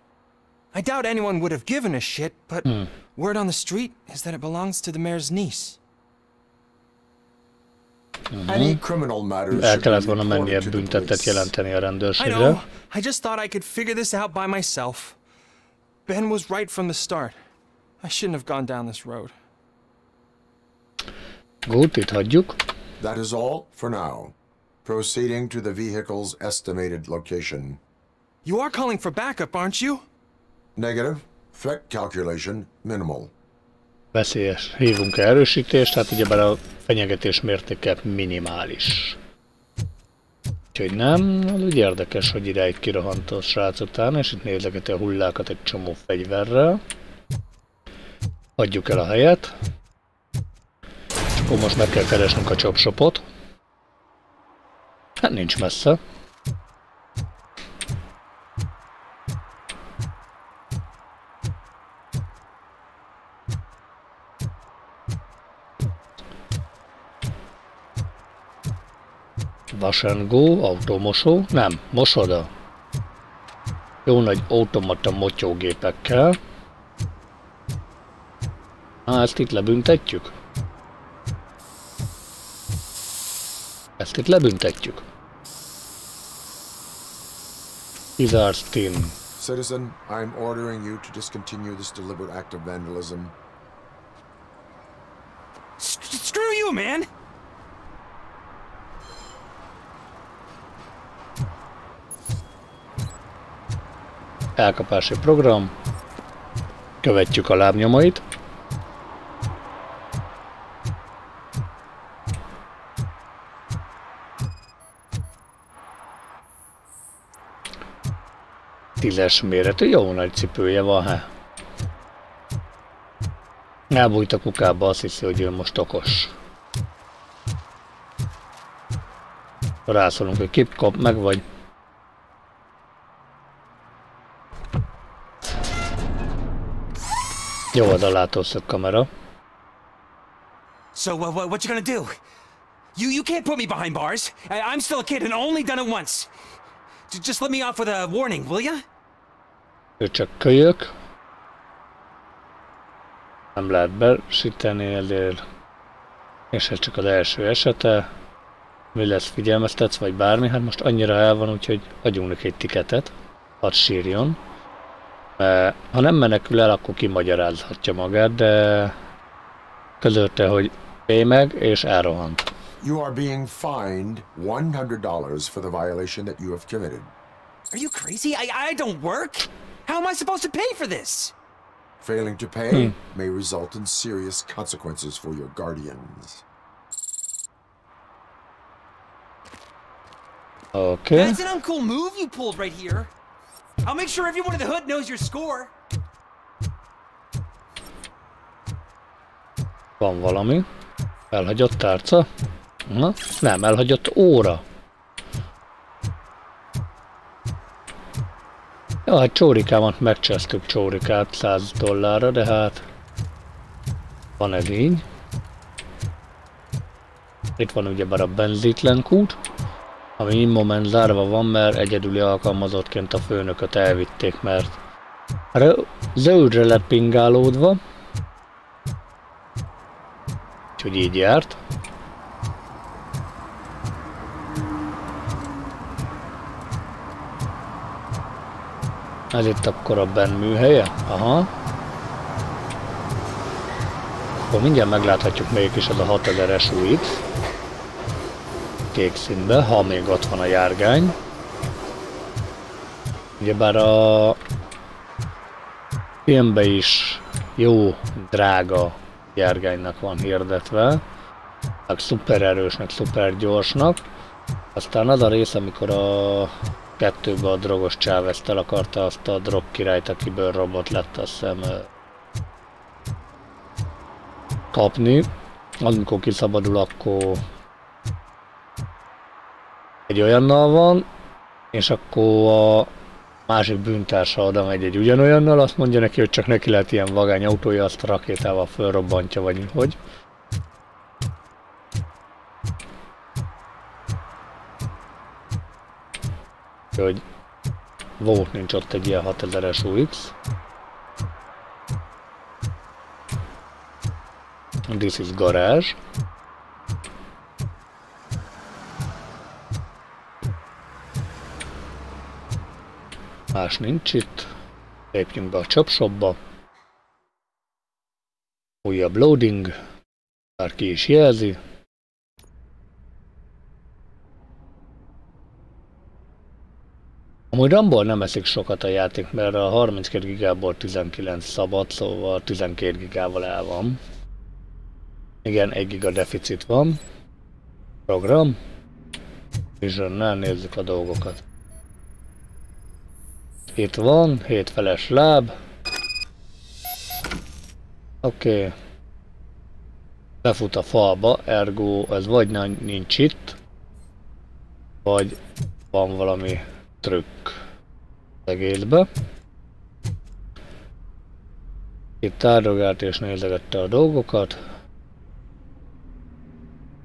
I doubt anyone would have given a shit, but word on the street is that it belongs to the mayor's niece. Any criminal matters. El kellett volna mennie büntettet jelenteni a rendőrségre. I know. I just thought I could figure this out by myself. Ben was right from the start. I shouldn't have gone down this road. Gut, itt hagyjuk. That is all for now. Proceeding to the vehicle's estimated location. You are calling for backup, aren't you? Negative. Threat calculation minimal. Veszélyes. Hívunk erősítést, hát ugyebár a fenyegetés mértéke minimális. Úgyhogy nem, az úgy érdekes, hogy idáig kirohant a srác után, és itt nézegeti a hullákat egy csomó fegyverrel. Adjuk el a helyet. És akkor most meg kell keresnünk a chopshopot. Hát nincs messze. Wash and go, automosó, nem, mosoda. Jó nagy automata motyógépekkel. Ezt itt lebüntetjük. Ezt itt lebüntetjük. Bizarre Steam. Citizen, I'm ordering you to discontinue this deliberate act of vandalism. Screw you, man! Elkapási program. Követjük a lábnyomait. Tízes méretű, jó nagy cipője van, hát. Elbújt a kukába, azt hiszi, hogy ő most okos. Rászólunk, hogy kip, meg vagy. Jó odalátószög kamera. So what you gonna do? You can't put me behind bars. I'm still a kid and only done it once. Just let me off with a warning, will ya? Ő csak kölyök. Nem lehet besíteni ezért. És ez csak az első esete. Mi lesz, figyelmeztetsz vagy bármi? Hát most annyira el van, úgyhogy adjunk neki egy tiketet. Hadd sírjon. Ha nem menekül el, akkor kimagyarázhatja magát, de közölte, hogy pay meg, és elrohant. You are being fined $100 for the violation that you have committed. Are you crazy? I don't work. How am I supposed to pay for this? Failing to pay may result in serious consequences for your guardians. Okay. That's an uncool move you pulled right here. I'll make sure everyone in the hood knows your score. Van valami. Elhagyott tárca? Na, nem, elhagyott óra. Ja, hát csórikámat megcsesztük, csórikát $100, de hát van ez így. Itt van ugyebár a benzítlen kút, ami immoment zárva van, mert egyedüli alkalmazottként a főnököt elvitték, mert zöldre lett pingálódva. Úgyhogy így járt. Ez itt akkor a Ben műhelye? Aha. Akkor mindjárt megláthatjuk melyik is az a 6000-es UX. Kék színben, ha még ott van a járgány. Ugyebár a filmben is jó, drága járgánynak van hirdetve. Meg szuper erősnek, szuper gyorsnak. Aztán az a rész, amikor a kettőben a drogos Chávezt el akarta azt a drog királyt, akiből robot lett, azt hiszem kapni. Amikor kiszabadul, akkor egy olyannal van, és akkor a másik bűntársa oda megy egy ugyanolyannal, azt mondja neki, hogy csak neki lehet ilyen vagány autója, azt a rakétával fölrobbantja, vagy hogy. Úgyhogy volt nincs ott egy ilyen 6000-es UX. This is garage. Más nincs itt. Lépjünk be a chopshopba. Újabb loading. Már ki is jelzi. Amúgy RAM-ból nem eszik sokat a játék, mert a 32 gigából 19 szabad, szóval 12 gigával el van. Igen, 1 giga deficit van. Program. Visionnel nézzük a dolgokat. Itt van, 7 feles láb. Oké. Befut a falba, ergo ez vagy nincs itt, vagy van valami trükk az egészbe. Itt tárdogált és nézegette a dolgokat.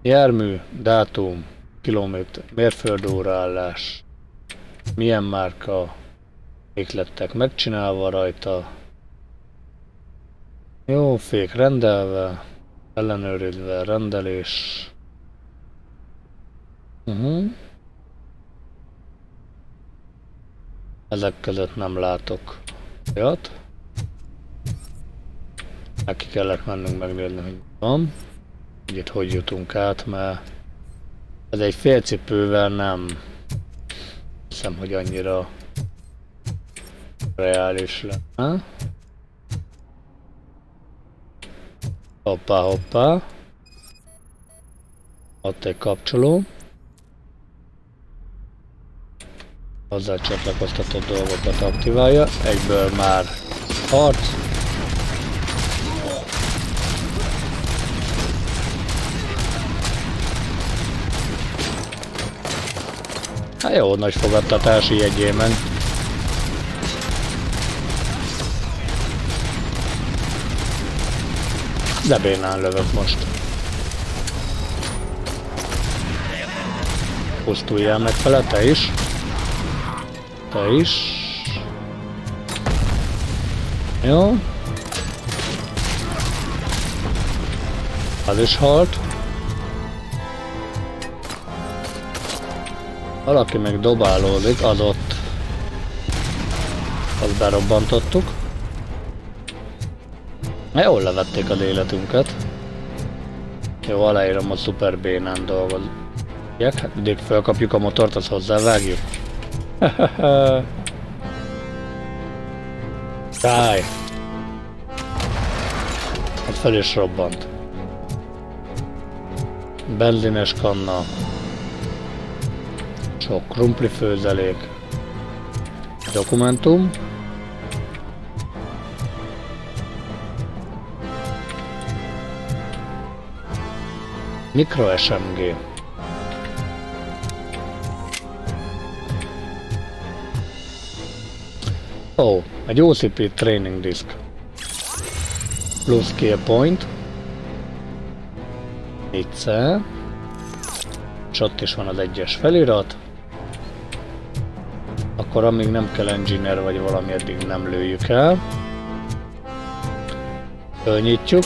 Jármű, dátum, kilométer, mérföldóraállás, milyen márka, mik lettek megcsinálva rajta. Jó, fék rendelve, ellenőrizve, rendelés. Ezek között nem látok olyat. Neki kellett mennünk megnézni, hogy van. Itt hogy jutunk át, mert ez egy félcipővel nem hiszem, hogy annyira reális lenne. Hoppá, hoppá. Ott egy kapcsoló. Hozzá csatlakoztatott dolgokat aktiválja. Egyből már harc. Hát jó, nagy fogadtatás, ijedjél meg. De bénán lövök most. Pusztuljál meg fele, te is. Te is. Jó. Az is halt. Valaki meg dobálózik, az ott. Azt berobbantottuk. Jól levették az életünket. Jó, aláírom, a szuper bénán dolgozik. Hát mindig felkapjuk a motort, azt hozzávágjuk. Táj! Hát fel is robbant. Benzines kanna. Sok krumplifőzelék. Dokumentum. Mikro SMG. Ó, egy OCP training disk. Plusz skill point. 4-szer. És ott is van az egyes felirat. Akkor amíg nem kell engineer vagy valami, eddig nem lőjük el. Fölnyitjuk.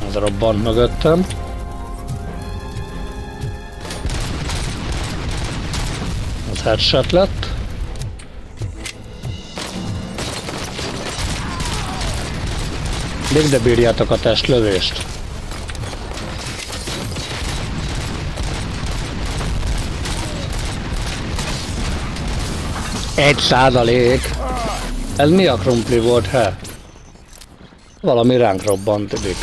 Az robbant mögöttem. Az headshot lett. Végre bírjátok a testlövést. %. Ez mi a krumpli volt, he? Valami ránk robbant, eddig.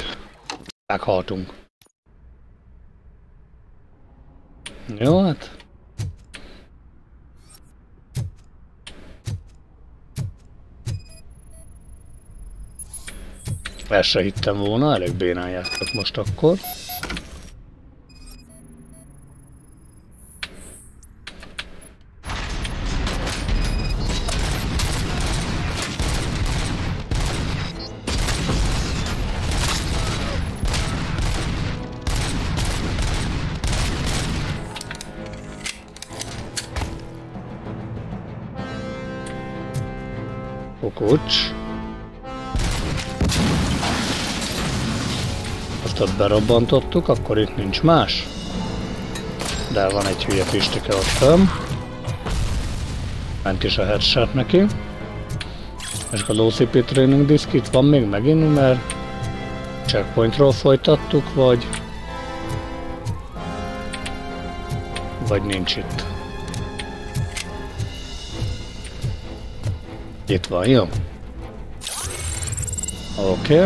Meghaltunk. Jó, hát. Ezt se hittem volna, elég bénán jártak most akkor. Kokocs. Azt berobbantottuk, akkor itt nincs más. De van egy hülye pistike ott fönn. Ment is a headshot neki. És az OCP training disk itt van még megint, mert checkpointról folytattuk, vagy nincs itt. Itt van, jó? Oké.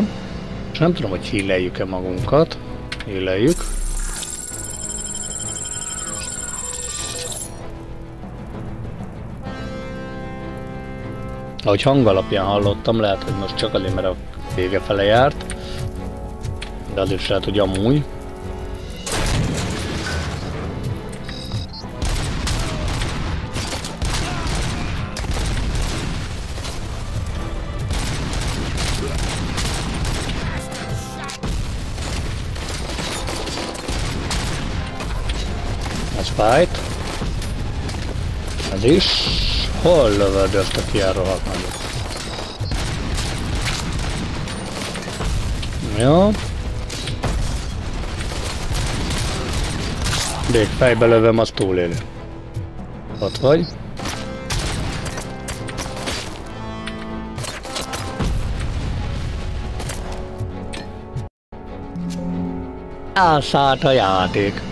És nem tudom, hogy híleljük-e magunkat. Híleljük. Ahogy hang alapján hallottam, lehet, hogy most csak azért, mert a vége fele járt. De azért lehet, hogy amúgy. Fight. Ez is. Hol lövöldöztek ilyen rohadt nagyot? Jó. Még fejbe lövöm, az túlélő. Ott vagy. Elszállt a játék.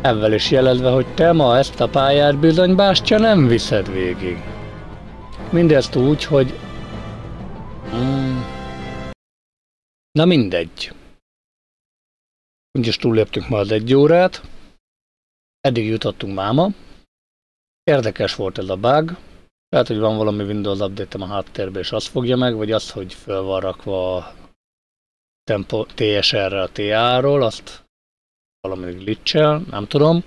Ezzel is jelezve, hogy te ma ezt a pályát bizony bástya nem viszed végig. Mindezt úgy, hogy... Na mindegy. Úgyis túlléptünk ma az 1 órát. Eddig jutottunk máma. Érdekes volt ez a bug. Lehet, hogy van valami Windows update-em a háttérbe, és azt fogja meg, vagy az, hogy föl van rakva a tempo TSR-re a TA-ról, azt valami glitch-el, nem tudom.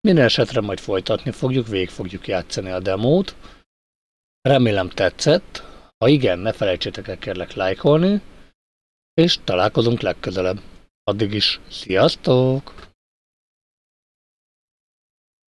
Minden esetre majd folytatni fogjuk, végig fogjuk játszani a demót. Remélem tetszett. Ha igen, ne felejtsétek el kérlek lájkolni, és találkozunk legközelebb. Addig is, sziasztok!